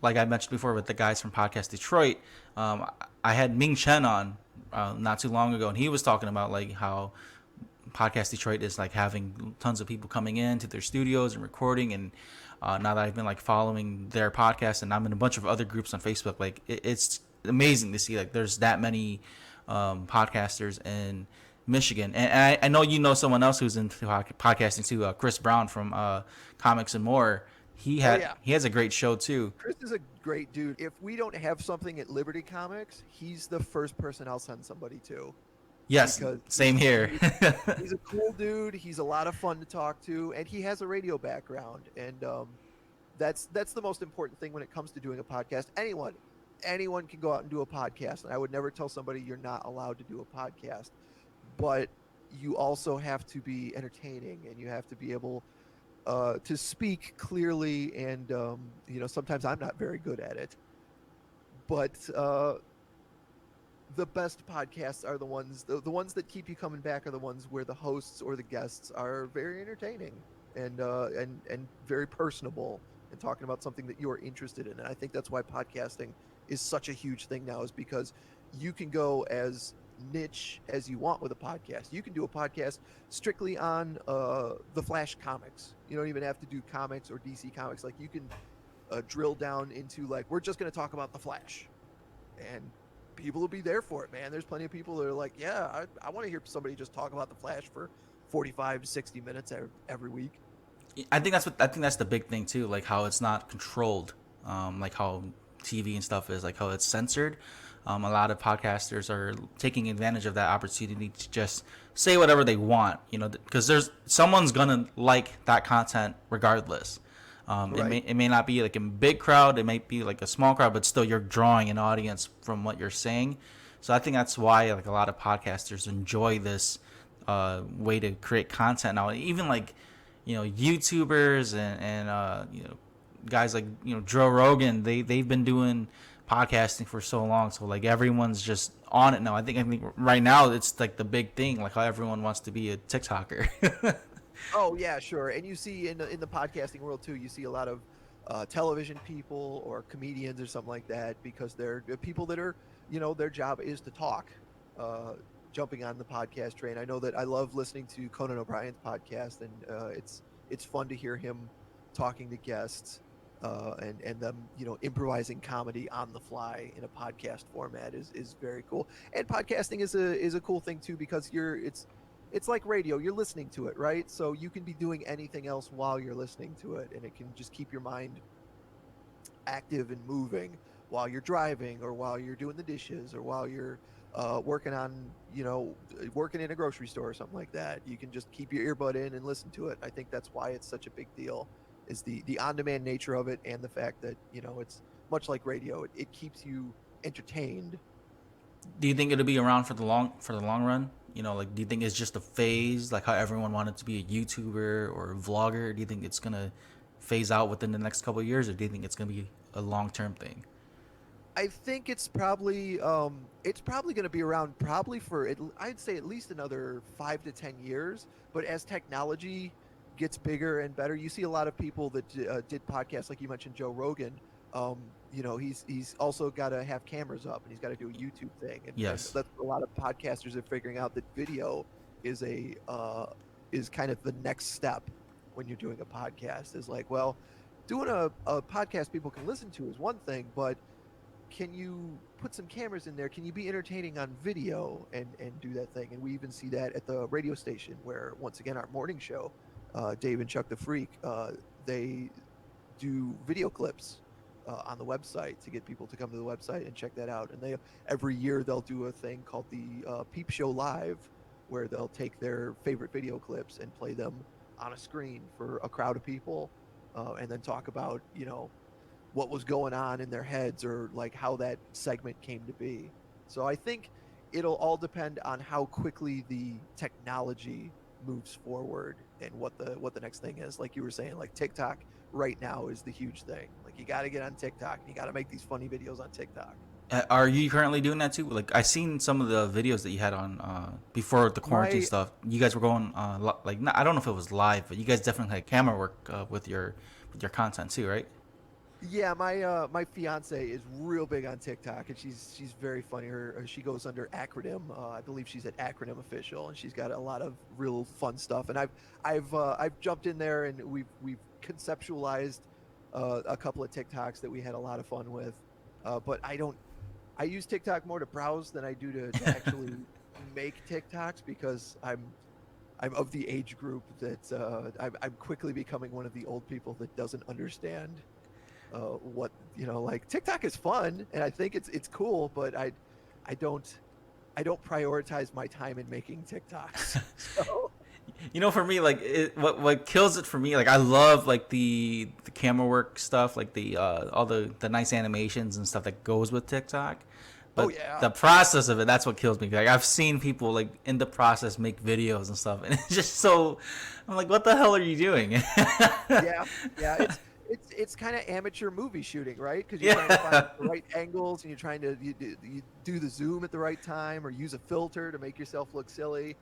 like I mentioned before with the guys from Podcast Detroit, I had Ming Chen on not too long ago, and he was talking about like how Podcast Detroit is like having tons of people coming in to their studios and recording. And now that I've been like following their podcast, and I'm in a bunch of other groups on Facebook, like it's amazing to see like there's that many podcasters in Michigan. And I know someone else who's into podcasting too, Chris Brown from Comics and More. Oh yeah. He has a great show too. Chris is a great dude. If we don't have something at Liberty Comics, he's the first person I'll send somebody to, Yes, because same here. he's a cool dude. He's a lot of fun to talk to, and he has a radio background, and that's the most important thing when it comes to doing a podcast. Anyone can go out and do a podcast, and I would never tell somebody you're not allowed to do a podcast, but you also have to be entertaining, and you have to be able to speak clearly, and sometimes I'm not very good at it, but the best podcasts are the ones that keep you coming back are the ones where the hosts or the guests are very entertaining and very personable and talking about something that you're interested in. And I think that's why podcasting is such a huge thing now, is because you can go as niche as you want with a podcast. You can do a podcast strictly on the Flash comics. You don't even have to do comics or DC comics. Like you can drill down into like, we're just going to talk about the Flash, and people will be there for it, man. There's plenty of people that are like, yeah, I want to hear somebody just talk about the Flash for 45 to 60 minutes every week. I think that's the big thing too, like how it's not controlled, like how TV and stuff is, like how it's censored. A lot of podcasters are taking advantage of that opportunity to just say whatever they want, because there's someone's gonna like that content regardless. Right. It may not be like a big crowd, it might be like a small crowd, but still you're drawing an audience from what you're saying. So I think that's why like a lot of podcasters enjoy this way to create content now. Even like YouTubers and guys like Joe Rogan, they've been doing podcasting for so long, so like everyone's just on it now. I think right now it's like the big thing, like how everyone wants to be a TikToker. Oh yeah, sure. And you see in the podcasting world too, you see a lot of television people or comedians or something like that, because they're people that are, their job is to talk. Uh, Jumping on the podcast train. I know that I love listening to Conan O'Brien's podcast, and it's fun to hear him talking to guests, and them, improvising comedy on the fly in a podcast format is very cool. And podcasting is a cool thing too, because it's like radio. You're listening to it, right? So you can be doing anything else while you're listening to it, and it can just keep your mind active and moving while you're driving, or while you're doing the dishes, or while you're working on, working in a grocery store or something like that. You can just keep your earbud in and listen to it. I think that's why it's such a big deal, is the on-demand nature of it, and the fact that, it's much like radio. It keeps you entertained. Do you think it'll be around for the long run? Like, do you think it's just a phase, like how everyone wanted to be a YouTuber or a vlogger? Do you think it's gonna phase out within the next couple of years, or do you think it's gonna be a long term thing? I think it's probably going to be around, probably for I'd say at least another 5 to 10 years. But as technology gets bigger and better, you see a lot of people that did podcasts, like you mentioned, Joe Rogan. Um, he's also got to have cameras up, and he's got to do a YouTube thing, and Yes. that's a lot of podcasters are figuring out, that video is is kind of the next step when you're doing a podcast. Is like, well, doing a podcast people can listen to is one thing, but can you put some cameras in there? Can you be entertaining on video and do that thing? And we even see that at the radio station, where, once again, our morning show, Dave and Chuck the Freak, they do video clips on the website to get people to come to the website and check that out. And they, every year, they'll do a thing called the Peep Show Live, where they'll take their favorite video clips and play them on a screen for a crowd of people, and then talk about, what was going on in their heads, or like how that segment came to be. So I think it'll all depend on how quickly the technology moves forward, and what the next thing is. Like you were saying, like TikTok right now is the huge thing. Like, you got to get on TikTok, and you got to make these funny videos on TikTok. Are you currently doing that too? Like, I seen some of the videos that you had on before the quarantine My stuff. You guys were going like, not, I don't know if it was live, but you guys definitely had camera work with your content too, right? Yeah, my fiance is real big on TikTok, and she's very funny. She goes under acronym. I believe she's at Acronym Official, and she's got a lot of real fun stuff. And I've jumped in there, and we've conceptualized a couple of TikToks that we had a lot of fun with. But I use TikTok more to browse than I do to actually make TikToks, because I'm of the age group that I'm quickly becoming one of the old people that doesn't understand what, like, TikTok is fun, and I think it's cool, but I don't prioritize my time in making TikToks. So For me, like, what kills it for me, like, I love like the camera work stuff, like the all the nice animations and stuff that goes with TikTok. oh But yeah. the process of it, that's what kills me. Like, I've seen people, like, in the process, make videos and stuff, and it's just so. I'm like, what the hell are you doing? Yeah, yeah, it's kind of amateur movie shooting, right? Because you're trying to find Yeah. the right angles, and you're trying to you do the zoom at the right time, or use a filter to make yourself look silly.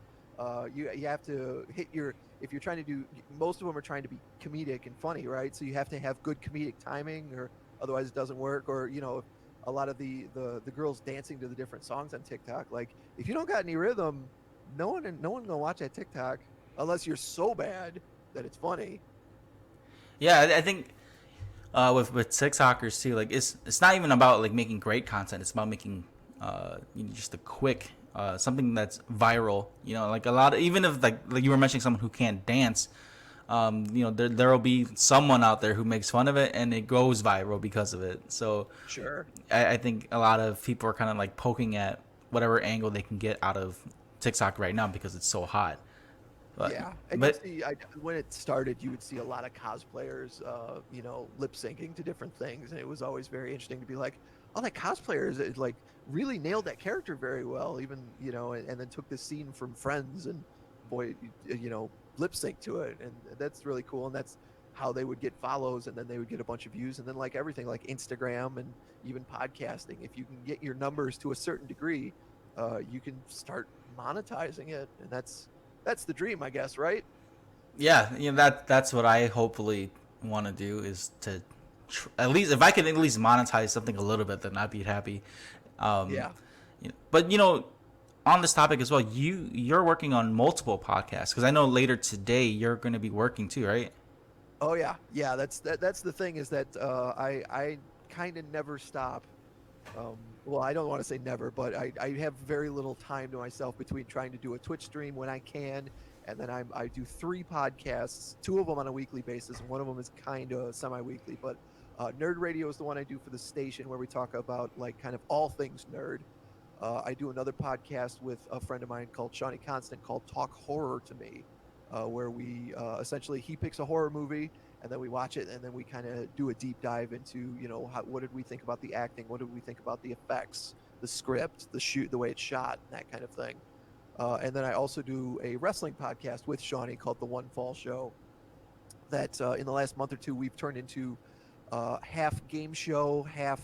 You have to hit your, if you're trying to do, most of them are trying to be comedic and funny, right? So you have to have good comedic timing, or otherwise it doesn't work. Or, a lot of the girls dancing to the different songs on TikTok. Like, if you don't got any rhythm, no one gonna watch that TikTok, unless you're so bad that it's funny. Yeah, I think with TikTokers too, like, it's not even about like making great content. It's about making just a quick something that's viral. Like, a lot of, even if like you were mentioning someone who can't dance, there'll be someone out there who makes fun of it and it goes viral because of it. So Sure. I think a lot of people are kind of like poking at whatever angle they can get out of TikTok right now because it's so hot. But Yeah, and you but see, when it started, you would see a lot of cosplayers, lip syncing to different things, and it was always very interesting to be like, "Oh, that cosplayer is like really nailed that character very well." Even, and then took this scene from Friends, and boy, lip sync to it, and that's really cool. And that's how they would get follows, and then they would get a bunch of views, and then, like everything, like Instagram and even podcasting, if you can get your numbers to a certain degree, you can start monetizing it, and that's the dream, I guess, right? yeah, that's what I hopefully want to do, is to at least if I can at least monetize something a little bit, then I'd be happy. Um, Yeah. but on this topic as well, you're working on multiple podcasts because I know later today you're going to be working too, right? Oh yeah, yeah. That's the thing is that I kind of never stop. Well, I don't want to say never, but I have very little time to myself between trying to do a Twitch stream when I can, and then I do 3 podcasts, 2 of them on a weekly basis, and one of them is kind of semi-weekly. But Nerd Radio is the one I do for the station where we talk about like kind of all things nerd. I do another podcast with a friend of mine called Shawnee Constant called Talk Horror to Me, where we essentially he picks a horror movie and then we watch it and then we kind of do a deep dive into what did we think about the acting, what did we think about the effects, the script, the shoot, the way it's shot, and that kind of thing. And then I also do a wrestling podcast with Shawnee called The One Fall Show. That in the last month or two we've turned into half game show, half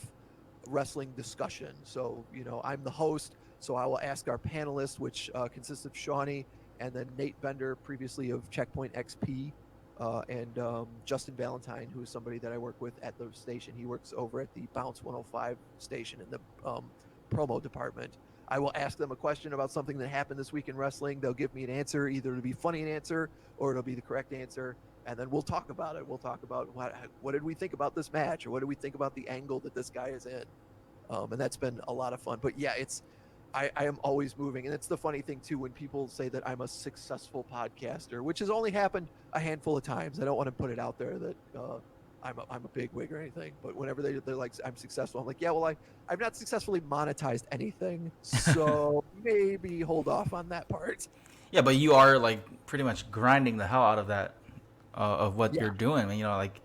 wrestling discussion. So, I'm the host, so I will ask our panelists, which consists of Shawnee and then Nate Bender, previously of Checkpoint XP, and Justin Valentine, who is somebody that I work with at the station. He works over at the Bounce 105 station in the promo department. I will ask them a question about something that happened this week in wrestling. They'll give me an answer, either it'll be funny an answer or it'll be the correct answer. And then we'll talk about it. We'll talk about what did we think about this match, or what did we think about the angle that this guy is in. And that's been a lot of fun. But yeah, I am always moving. And it's the funny thing, too, when people say that I'm a successful podcaster, which has only happened a handful of times. I don't want to put it out there that I'm a big wig or anything. But whenever they're like, I'm successful, I'm like, yeah, well, I've not successfully monetized anything. So maybe hold off on that part. Yeah, but you are like pretty much grinding the hell out of that, of what Yeah. you're doing. Like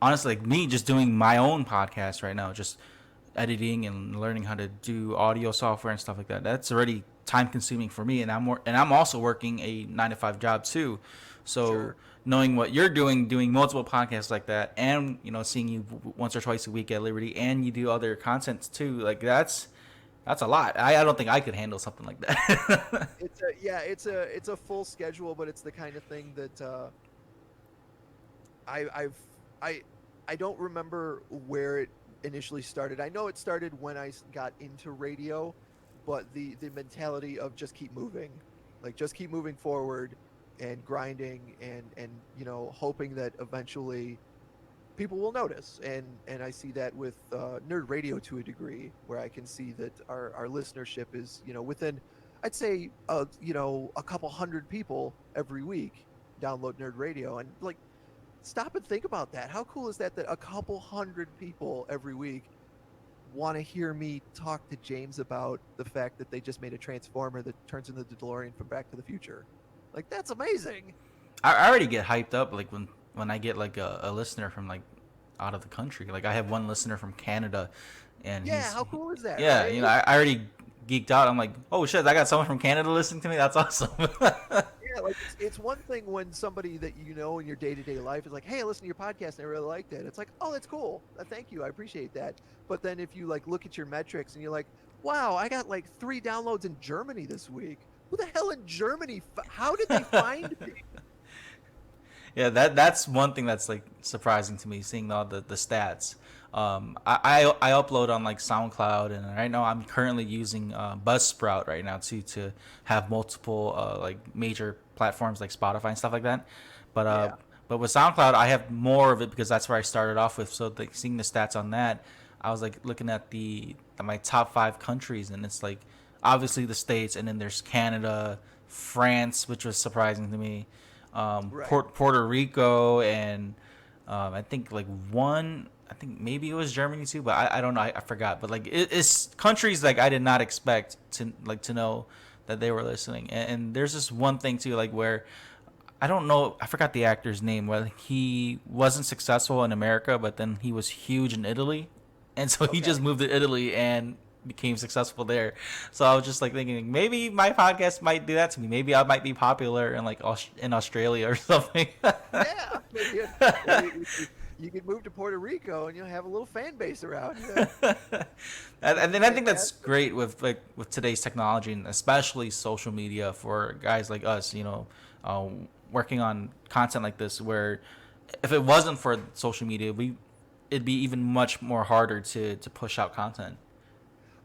honestly, like me just doing my own podcast right now, just editing and learning how to do audio software and stuff like that. That's already time consuming for me, and I'm also working a 9 to 5 job too. So Sure. knowing what you're doing multiple podcasts like that, and seeing you once or twice a week at Liberty, and you do other contents too, like that's a lot. I don't think I could handle something like that. It's a full schedule, but it's the kind of thing that I I've I don't remember where it initially started. I know it started when I got into radio, but the mentality of just keep moving, like just keep moving forward and grinding and hoping that eventually people will notice. And I see that with Nerd Radio to a degree, where I can see that our listenership is within, I'd say a couple hundred people every week download Nerd Radio. And like, stop and think about that. How cool is that a couple hundred people every week want to hear me talk to James about the fact that they just made a transformer that turns into the DeLorean from Back to the Future? Like, that's amazing. I already get hyped up like when I get like a listener from like out of the country. Like I have one listener from Canada, and Yeah, how cool is that? yeah, Right? I already geeked out. I'm like, oh shit, I got someone from Canada listening to me. That's awesome. Yeah, like it's one thing when somebody that you know in your day-to-day life is like, "Hey, I listened to your podcast and I really liked it." It's like, "Oh, that's cool. Thank you. I appreciate that." But then if you like look at your metrics and you're like, "Wow, I got like 3 downloads in Germany this week. Who the hell in Germany? How did they find me?" Yeah, that's one thing that's like surprising to me, seeing all the stats. I upload on like SoundCloud, and right now I'm currently using Buzzsprout right now too, to have multiple like major platforms like Spotify and stuff like that. But Yeah. but with SoundCloud, I have more of it because that's where I started off with. So like seeing the stats on that, I was like looking at my top 5 countries, and it's like obviously the States, and then there's Canada, France, which was surprising to me, Right. Puerto Rico, and I think like one. I think maybe it was Germany too, but I don't know. I forgot. But like it's countries like I did not expect to know that they were listening. And there's this one thing too, like where I don't know. I forgot the actor's name. Where he wasn't successful in America, but then he was huge in Italy, and so he just Okay. moved to Italy and became successful there. So I was just like thinking maybe my podcast might do that to me. Maybe I might be popular in like in Australia or something. Yeah. You could move to Puerto Rico and you'll have a little fan base around you. And then I think that's Fantastic. great with today's technology, and especially social media for guys like us, working on content like this. Where if it wasn't for social media, it'd be even much more harder to push out content.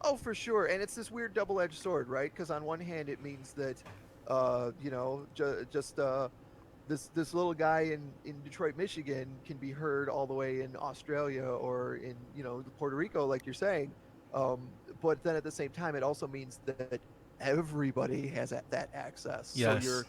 Oh, for sure. And it's this weird double-edged sword, right? Because on one hand, it means that, just this little guy in Detroit, Michigan, can be heard all the way in Australia or in Puerto Rico, like you're saying. But then at the same time, it also means that everybody has that access. So Yes.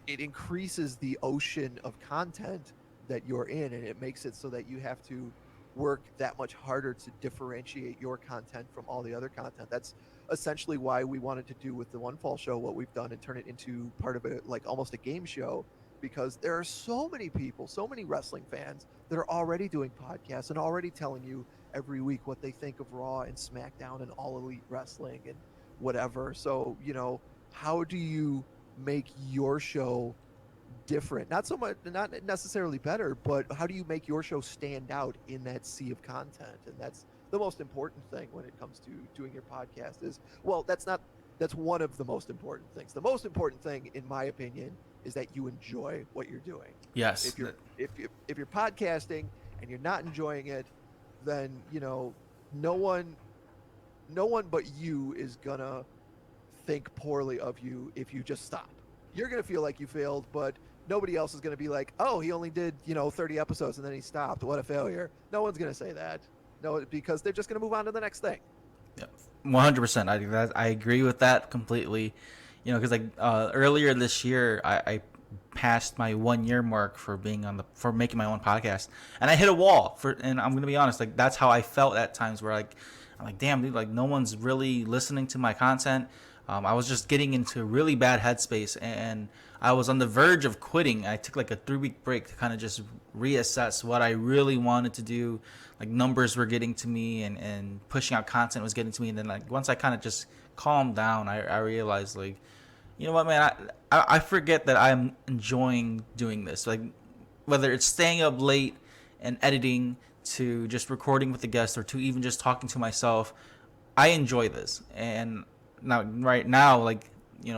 it increases the ocean of content that you're in, and it makes it so that you have to work that much harder to differentiate your content from all the other content. That's essentially why we wanted to do with the One Fall Show what we've done and turn it into part of it, like almost a game show, because there are so many people, so many wrestling fans that are already doing podcasts and already telling you every week what they think of Raw and SmackDown and All Elite Wrestling and whatever. So, how do you make your show different? Not so much, not necessarily better, but how do you make your show stand out in that sea of content? And that's the most important thing when it comes to doing your podcast is, well, that's one of the most important things. The most important thing, in my opinion, is that you enjoy what you're doing. Yes. If you're podcasting and you're not enjoying it, then no one but you is gonna think poorly of you if you just stop. You're gonna feel like you failed, but nobody else is gonna be like, oh, he only did 30 episodes and then he stopped. What a failure. No one's gonna say that. No, because they're just gonna move on to the next thing. Yeah, 100%. I agree with that completely. Because earlier this year, I passed my 1 year mark for making my own podcast, and I hit a wall. And I'm gonna be honest, like that's how I felt at times, where I'm like, damn, dude, like no one's really listening to my content. I was just getting into a really bad headspace, and I was on the verge of quitting. I took like a 3-week break to kind of just reassess what I really wanted to do. Like numbers were getting to me, and pushing out content was getting to me. And then like once I kind of just calmed down, I realized like, you know what, man, I forget that I'm enjoying doing this. Like whether it's staying up late and editing, to just recording with the guests, or to even just talking to myself, I enjoy this. And right now, like,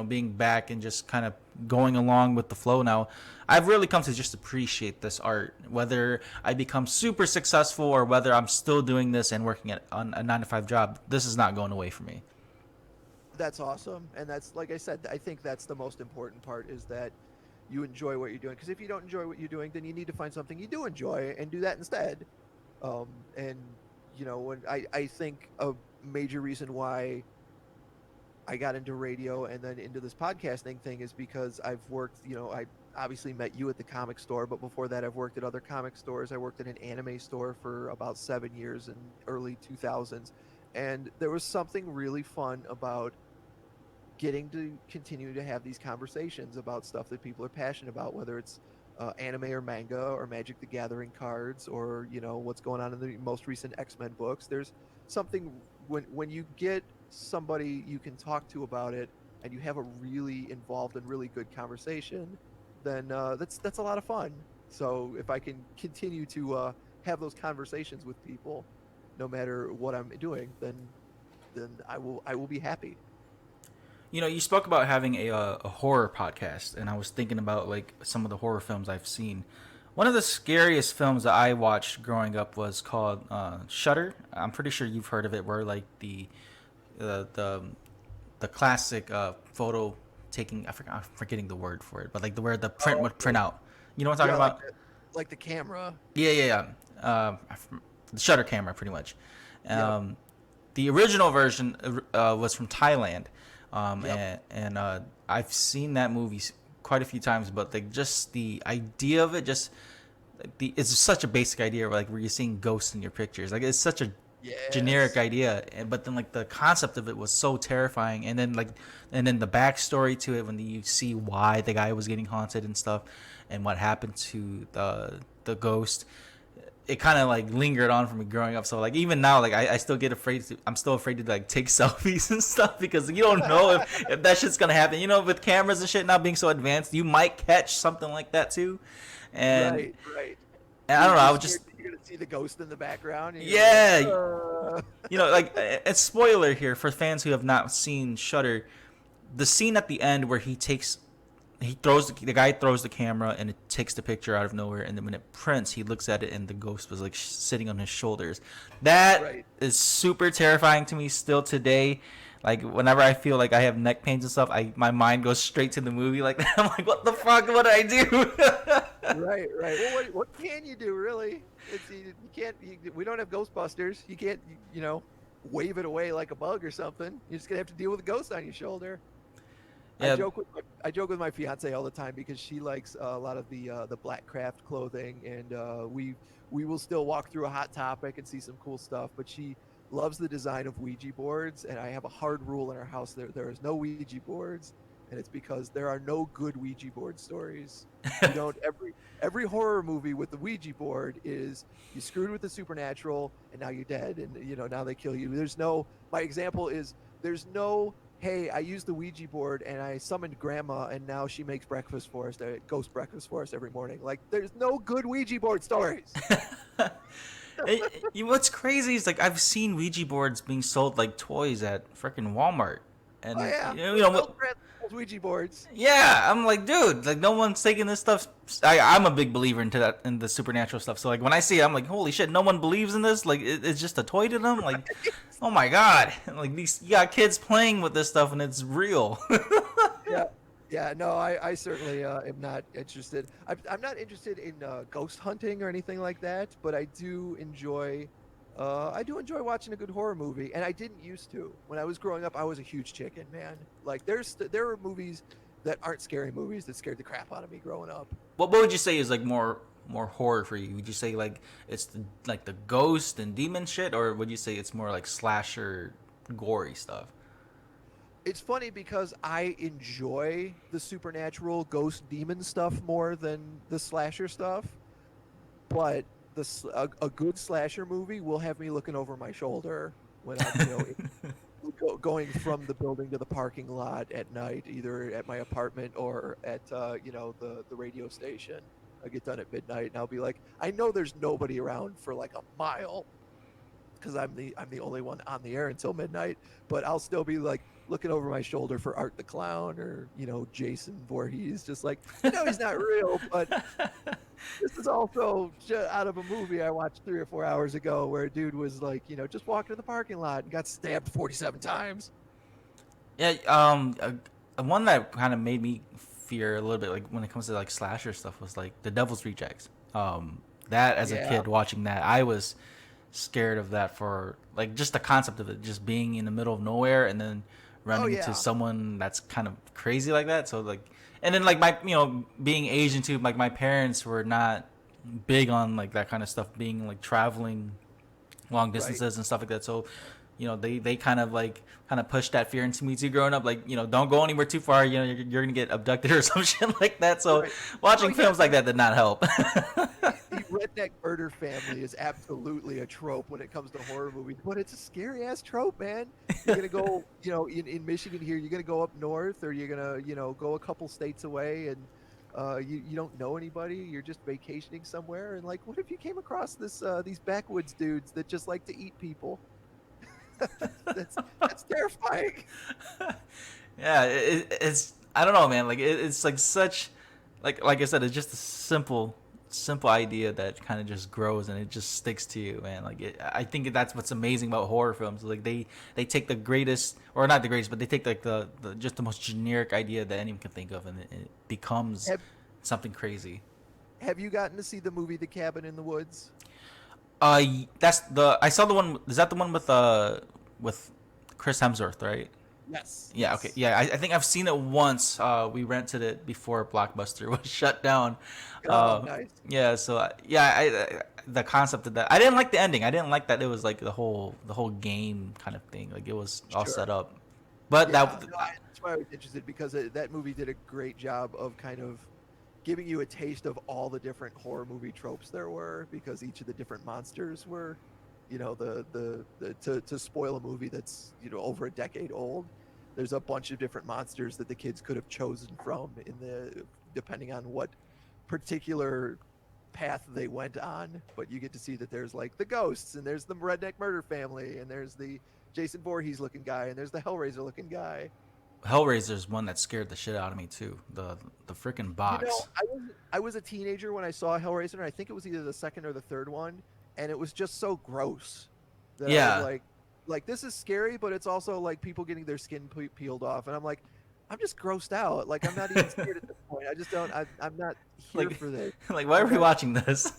being back and just kind of going along with the flow now, I've really come to just appreciate this art. Whether I become super successful or whether I'm still doing this and working on a 9-to-5 job, this is not going away from me. That's awesome. And that's, like I said, I think that's the most important part, is that you enjoy what you're doing. Because if you don't enjoy what you're doing, then you need to find something you do enjoy and do that instead. And when I think a major reason why I got into radio and then into this podcasting thing is because I've worked, I obviously met you at the comic store, but before that I've worked at other comic stores. I worked at an anime store for about 7 years in early 2000s. And there was something really fun about getting to continue to have these conversations about stuff that people are passionate about, whether it's anime or manga or Magic the Gathering cards, or what's going on in the most recent X-Men books. There's something when you get somebody you can talk to about it, and you have a really involved and really good conversation, then that's a lot of fun. So if I can continue to have those conversations with people, no matter what I'm doing, then I will be happy. You spoke about having a horror podcast, and I was thinking about like some of the horror films I've seen. One of the scariest films that I watched growing up was called Shudder. I'm pretty sure you've heard of it, where like the classic photo taking, I'm forgetting the word for it, but like where the print would print out. You know what I'm talking about? Like the camera. Yeah. The shutter camera, pretty much. Yep. The original version was from Thailand. Yep. And I've seen that movie quite a few times, but like just the idea of it, it's such a basic idea, where you're seeing ghosts in your pictures. Like it's such a generic idea, but then like the concept of it was so terrifying, and then the backstory to it, when you see why the guy was getting haunted and stuff, and what happened to the ghost. It kind of like lingered on for me growing up. So like even now, like I still get afraid. I'm still afraid to like take selfies and stuff, because you don't know if that shit's gonna happen. With cameras and shit now being so advanced, you might catch something like that too. And right. And I don't know. I would just you're gonna see the ghost in the background. Yeah. Like a spoiler here for fans who have not seen Shudder. The scene at the end where he takes the guy throws the camera and it takes the picture out of nowhere, and then when it prints, he looks at it and the ghost was like sitting on his shoulders. That Right. is super terrifying to me still today. Like whenever I feel like I have neck pains and stuff, my mind goes straight to the movie like that. I'm like, what the fuck? What did I do? Right, right. Well, what can you do, really? You can't. We don't have Ghostbusters. You can't, wave it away like a bug or something. You're just gonna have to deal with a ghost on your shoulder. Yeah. I joke with my fiance all the time because she likes a lot of the black craft clothing, and we will still walk through a Hot Topic and see some cool stuff. But she loves the design of Ouija boards, and I have a hard rule in our house: there is no Ouija boards, and it's because there are no good Ouija board stories. You don't every horror movie with the Ouija board is you screwed with the supernatural and now you're dead, and now they kill you. My example is there's no, hey, I used the Ouija board and I summoned grandma and now she makes breakfast for us, ghost breakfast for us every morning. Like, there's no good Ouija board stories. What's crazy is like I've seen Ouija boards being sold like toys at freaking Walmart, and Oh yeah, you know what? Ouija boards. Yeah, I'm like, dude, like no one's taking this stuff. I'm a big believer in the supernatural stuff. So like when I see it, I'm like, holy shit, no one believes in this. Like it's just a toy to them. Like, oh my god, like you got kids playing with this stuff and it's real. Yeah. Yeah, no, I certainly am not interested. I'm not interested in ghost hunting or anything like that, but I do enjoy watching a good horror movie, and I didn't used to. When I was growing up, I was a huge chicken, man. Like there are movies that aren't scary movies that scared the crap out of me growing up. What would you say is like more horror for you? Would you say like it's like the ghost and demon shit, or would you say it's more like slasher, gory stuff? It's funny because I enjoy the supernatural ghost demon stuff more than the slasher stuff, but a good slasher movie will have me looking over my shoulder when I'm going from the building to the parking lot at night, either at my apartment or at the radio station. I get done at midnight and I'll be like, I know there's nobody around for like a mile because I'm the only one on the air until midnight, but I'll still be like looking over my shoulder for Art the Clown or Jason Voorhees, just like, he's not real, but this is also out of a movie I watched 3 or 4 hours ago where a dude was like, just walking in the parking lot and got stabbed 47 times. Yeah, one that kind of made me fear a little bit, like when it comes to like slasher stuff, was like The Devil's Rejects. That as a kid watching that, I was scared of that for like just the concept of it, just being in the middle of nowhere and then running into someone that's kind of crazy like that. So like, and then like my being Asian too, like my parents were not big on like that kind of stuff, being like traveling long distances and stuff like that. So they kind of pushed that fear into me too growing up, like don't go anywhere too far, you're gonna get abducted or some shit like that. So watching films like that did not help. The redneck murder family is absolutely a trope when it comes to horror movies, but it's a scary ass trope, man. You're gonna go, in Michigan here, you're gonna go up north, or you're gonna, go a couple states away, and you don't know anybody. You're just vacationing somewhere, and like, what if you came across these backwoods dudes that just like to eat people? that's terrifying. Yeah, it's I don't know, man. Like it's like such, like I said, it's just a simple idea that kind of just grows and it just sticks to you, man. Like I think that's what's amazing about horror films. Like they take the greatest, or not the greatest, but they take like the just the most generic idea that anyone can think of, and it becomes something crazy. Have you gotten to see the movie The Cabin in the Woods? That's I saw the one. Is that the one with Chris Hemsworth, right? Yes. Yeah. Okay. Yeah. I think I've seen it once. We rented it before Blockbuster was shut down. Nice. Yeah. So the concept of that, I didn't like the ending. I didn't like that it was like the whole game kind of thing. Like it was all set up. But that's why I was interested, because that movie did a great job of kind of giving you a taste of all the different horror movie tropes there were, because each of the different monsters were, to spoil a movie that's over a decade old, there's a bunch of different monsters that the kids could have chosen from depending on what particular path they went on. But you get to see that there's like the ghosts, and there's the redneck murder family, and there's the Jason Voorhees looking guy, and there's the Hellraiser looking guy. Hellraiser's one that scared the shit out of me too. The freaking You know, box. I was a teenager when I saw Hellraiser, and I think it was either the second or the third one, and it was just so gross that I was Yeah, like this is scary, but it's also like people getting their skin peeled off, and I'm like, I'm just grossed out. Like I'm not even scared at this point. I just don't. I'm not here like for this. like why are we Okay. watching this?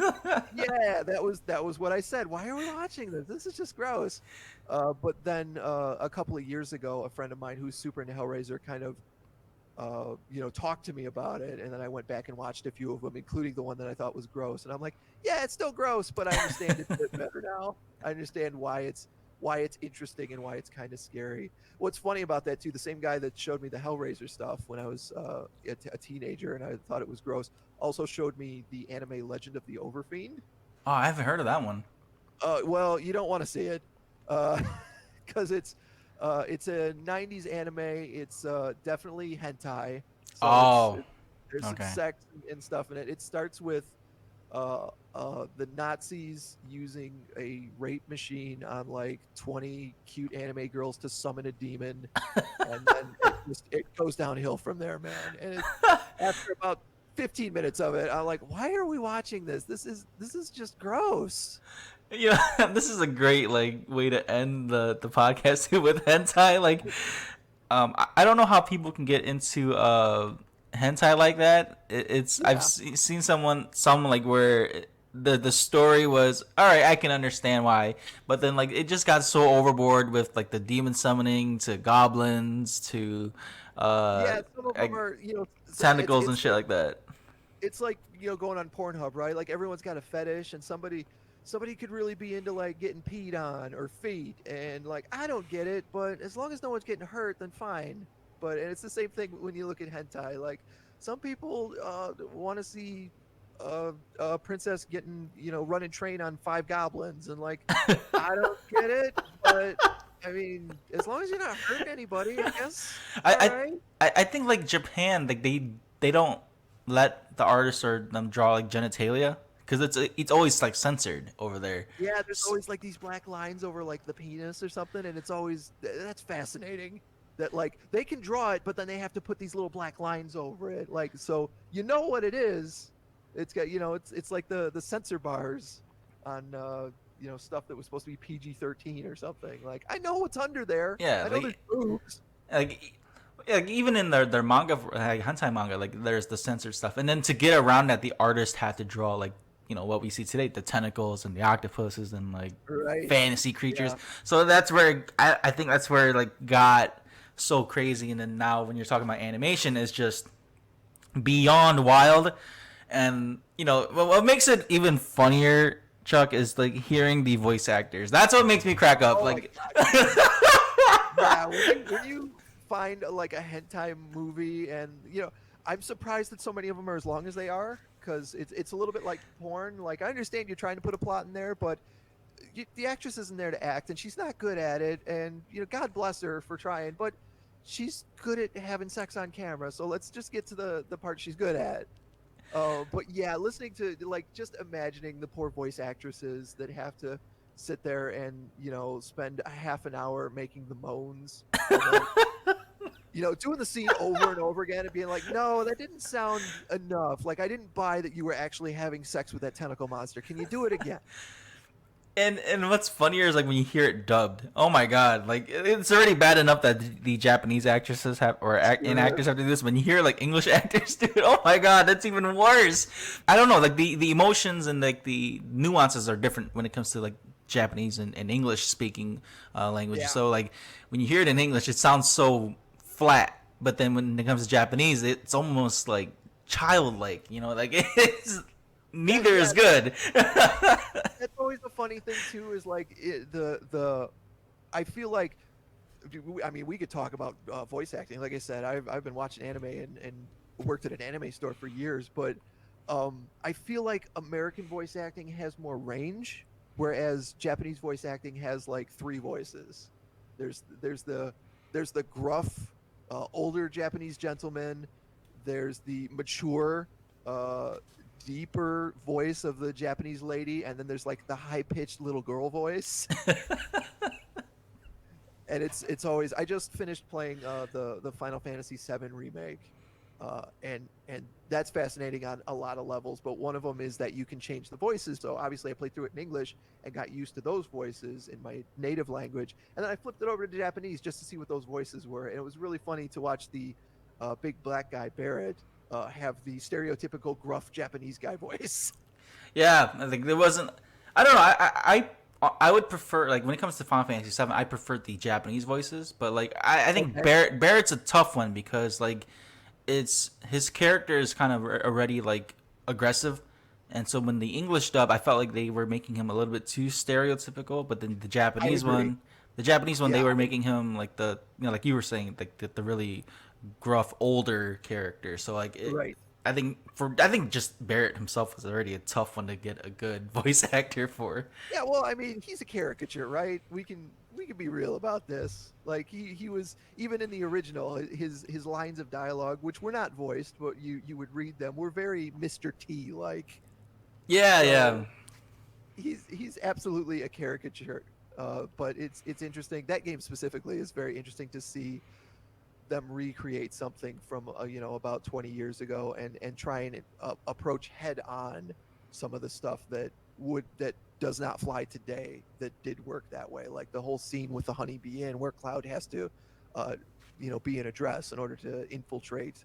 Yeah, that was what I said. Why are we watching this? This is just gross. But then a couple of years ago, a friend of mine who's super into Hellraiser kind of talked to me about it, and then I went back and watched a few of them, including the one that I thought was gross. And I'm like, yeah, it's still gross, but I understand it a bit better now. I understand why it's interesting and why it's kind of scary. What's funny about that too, the same guy that showed me the Hellraiser stuff when I was a teenager and I thought it was gross, also showed me the anime Legend of the Overfiend. Oh, I haven't heard of that one. Well, you don't want to see it, because it's a '90s anime. It's definitely hentai, so Oh, there's some okay. sex and stuff in it. It starts with the Nazis using a rape machine on like 20 cute anime girls to summon a demon, and then it goes downhill from there, man. And after about 15 minutes of it, I'm like, why are we watching this? This is just gross. Yeah, this is a great like way to end the podcast too, with hentai. Like, I don't know how people can get into hentai like that. It's I've Yeah. seen some like where the story was all right. I can understand why, but then like it just got so overboard with like the demon summoning to goblins to uh Yeah, some of them like, are, it's tentacles and it's shit like like that. going on Pornhub, right? Like everyone's got a fetish, and somebody could really be into like getting peed on or feet, and like I don't get it, but as long as no one's getting hurt, then fine. And it's the same thing when you look at hentai. Like some people want to see a princess getting running train on five goblins, and like I don't get it, but I mean, as long as you're not hurting anybody, I guess it's all I, right. I think like Japan, like they don't let the artists or them draw like genitalia because it's always like censored over there. Yeah, there's always like these black lines over like the penis or something, and it's always that's fascinating. That like they can draw it, but then they have to put these little black lines over it, like so you know what it is. It's got it's like the censor bars on stuff that was supposed to be PG-13 or something. Like I know what's under there. Yeah, I know there's boobs. like like even in their manga, like hentai manga, like there's the censored stuff, and then to get around that, the artist had to draw like what we see today, the tentacles and the octopuses and like Right. fantasy creatures. Yeah. So that's where I think that's where it, like got so crazy, and then now when you're talking about animation, is just beyond wild. And what makes it even funnier, Chuck, is like hearing the voice actors. That's what makes me crack up. Oh my Like, god. Yeah, when you find like a hentai movie, and I'm surprised that so many of them are as long as they are, because it's a little bit like porn. Like I understand you're trying to put a plot in there, but the actress isn't there to act, and she's not good at it. And God bless her for trying, but she's good at having sex on camera. So let's just get to the part she's good at. But yeah, listening to like just imagining the poor voice actresses that have to sit there and spend a half an hour making the moans, and then doing the scene over and over again and being like, no, that didn't sound enough. Like I didn't buy that you were actually having sex with that tentacle monster. Can you do it again? and what's funnier is like when you hear it dubbed. Oh my god! Like it's already bad enough that the Japanese actresses have and Sure. actors have to do this. When you hear like English actors do it, oh my god, that's even worse. I don't know. Like the emotions and like the nuances are different when it comes to like Japanese and English speaking languages. Yeah. So like when you hear it in English, it sounds so flat. But then when it comes to Japanese, it's almost like childlike. Like it's That neither yeah, is good. that's always the funny thing too. Is like the I feel like I mean we could talk about voice acting. Like I said, I've been watching anime and worked at an anime store for years, but I feel like American voice acting has more range, whereas Japanese voice acting has like three voices. There's the gruff older Japanese gentleman. There's the mature uh, deeper voice of the Japanese lady, and then there's like the high pitched little girl voice. And it's always. I just finished playing the Final Fantasy VII remake, and that's fascinating on a lot of levels. But one of them is that you can change the voices. So obviously, I played through it in English and got used to those voices in my native language, and then I flipped it over to Japanese just to see what those voices were. And it was really funny to watch the big black guy Barrett have the stereotypical gruff Japanese guy voice. Yeah, I think there wasn't. I don't know. I would prefer, like, when it comes to Final Fantasy VII, I prefer the Japanese voices. But like I think Okay. Barrett's a tough one because like it's his character is kind of already like aggressive, and so when the English dub, I felt like they were making him a little bit too stereotypical. But then I agree. The Japanese one, they Yeah, were making him like the like you were saying, like the really gruff older character. So like right. I think just Barrett himself was already a tough one to get a good voice actor for. Yeah, well, I mean, he's a caricature, right? We can be real about this. Like he was even in the original, his lines of dialogue, which were not voiced, but you would read them, were very Mr. T like. Yeah, So yeah, he's absolutely a caricature. But it's interesting. That game specifically is very interesting to see them recreate something from about 20 years ago and try and approach head on some of the stuff that does not fly today that did work that way, like the whole scene with the honeybee inn where Cloud has to uh, be in a dress in order to infiltrate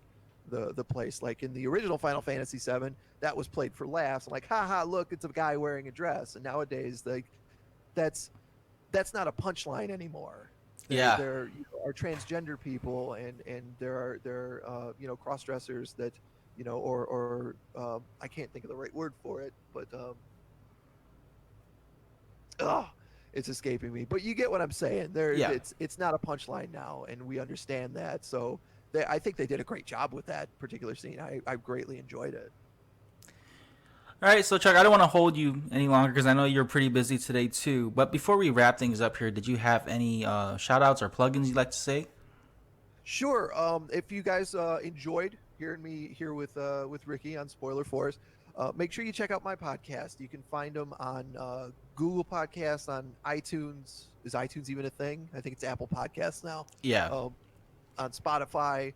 the place. Like in the original Final Fantasy VII, that was played for laughs. I'm like, haha, look, it's a guy wearing a dress. And nowadays, like, that's that's not a punchline anymore. yeah. There are transgender people, and there are cross dressers that or I can't think of the right word for it, but oh, it's escaping me. But you get what I'm saying. Yeah. It's not a punchline now, and we understand that. So I think they did a great job with that particular scene. I greatly enjoyed it. All right, so Chuck, I don't want to hold you any longer because I know you're pretty busy today too. But before we wrap things up here, did you have any shout outs or plugins you'd like to say? Sure. If you guys enjoyed hearing me here with Ricky on Spoiler Force, make sure you check out my podcast. You can find them on Google Podcasts, on iTunes. Is iTunes even a thing? I think it's Apple Podcasts now. Yeah. Um, on Spotify.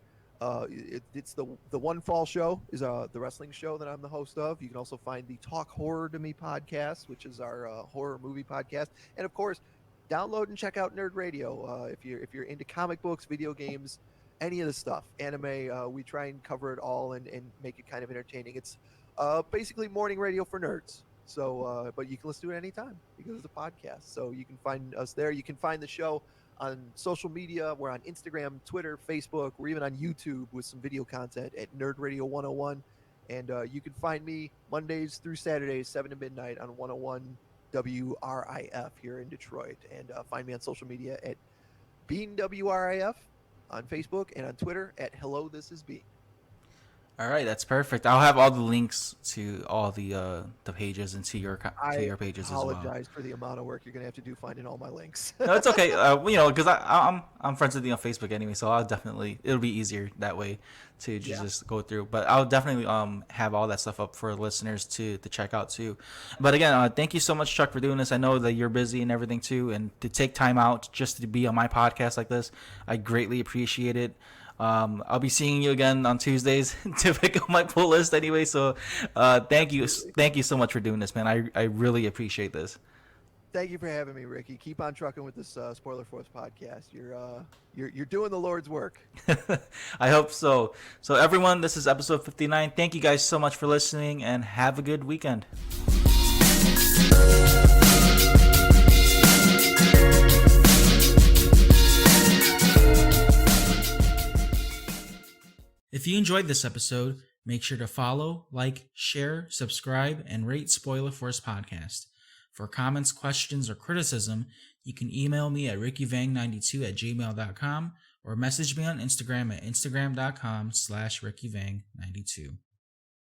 It's the One Fall Show is the wrestling show that I'm the host of. You can also find the Talk Horror to Me podcast, which is our horror movie podcast, and of course, download and check out Nerd Radio if you're into comic books, video games, any of the stuff, anime. We try and cover it all and make it kind of entertaining. It's basically morning radio for nerds. So, but you can listen to it anytime because it's a podcast. So you can find us there. You can find the show on social media. We're on Instagram, Twitter, Facebook. We're even on YouTube with some video content at Nerd Radio 101. And you can find me Mondays through Saturdays, 7 to midnight on 101 WRIF here in Detroit. And find me on social media at Bean WRIF on Facebook and on Twitter at Hello This Is Bean. All right, that's perfect. I'll have all the links to all the pages and to I your pages as well. apologize for the amount of work you're going to have to do finding all my links. No, it's okay. Because I'm friends with you on Facebook anyway, so it'll be easier that way to Yeah. just go through. But I'll definitely have all that stuff up for listeners to check out too. But again, thank you so much, Chuck, for doing this. I know that you're busy and everything too, and to take time out just to be on my podcast like this, I greatly appreciate it. I'll be seeing you again on Tuesdays to pick up my pull list anyway. So, Absolutely. thank you so much for doing this, man. I really appreciate this. Thank you for having me, Ricky. Keep on trucking with this Spoiler Force podcast. You're doing the Lord's work. I hope so. So, everyone, this is episode 59. Thank you guys so much for listening, and have a good weekend. If you enjoyed this episode, make sure to follow, like, share, subscribe, and rate Spoiler Force Podcast. For comments, questions, or criticism, you can email me at rickyvang92@gmail.com or message me on Instagram at instagram.com/rickyvang92.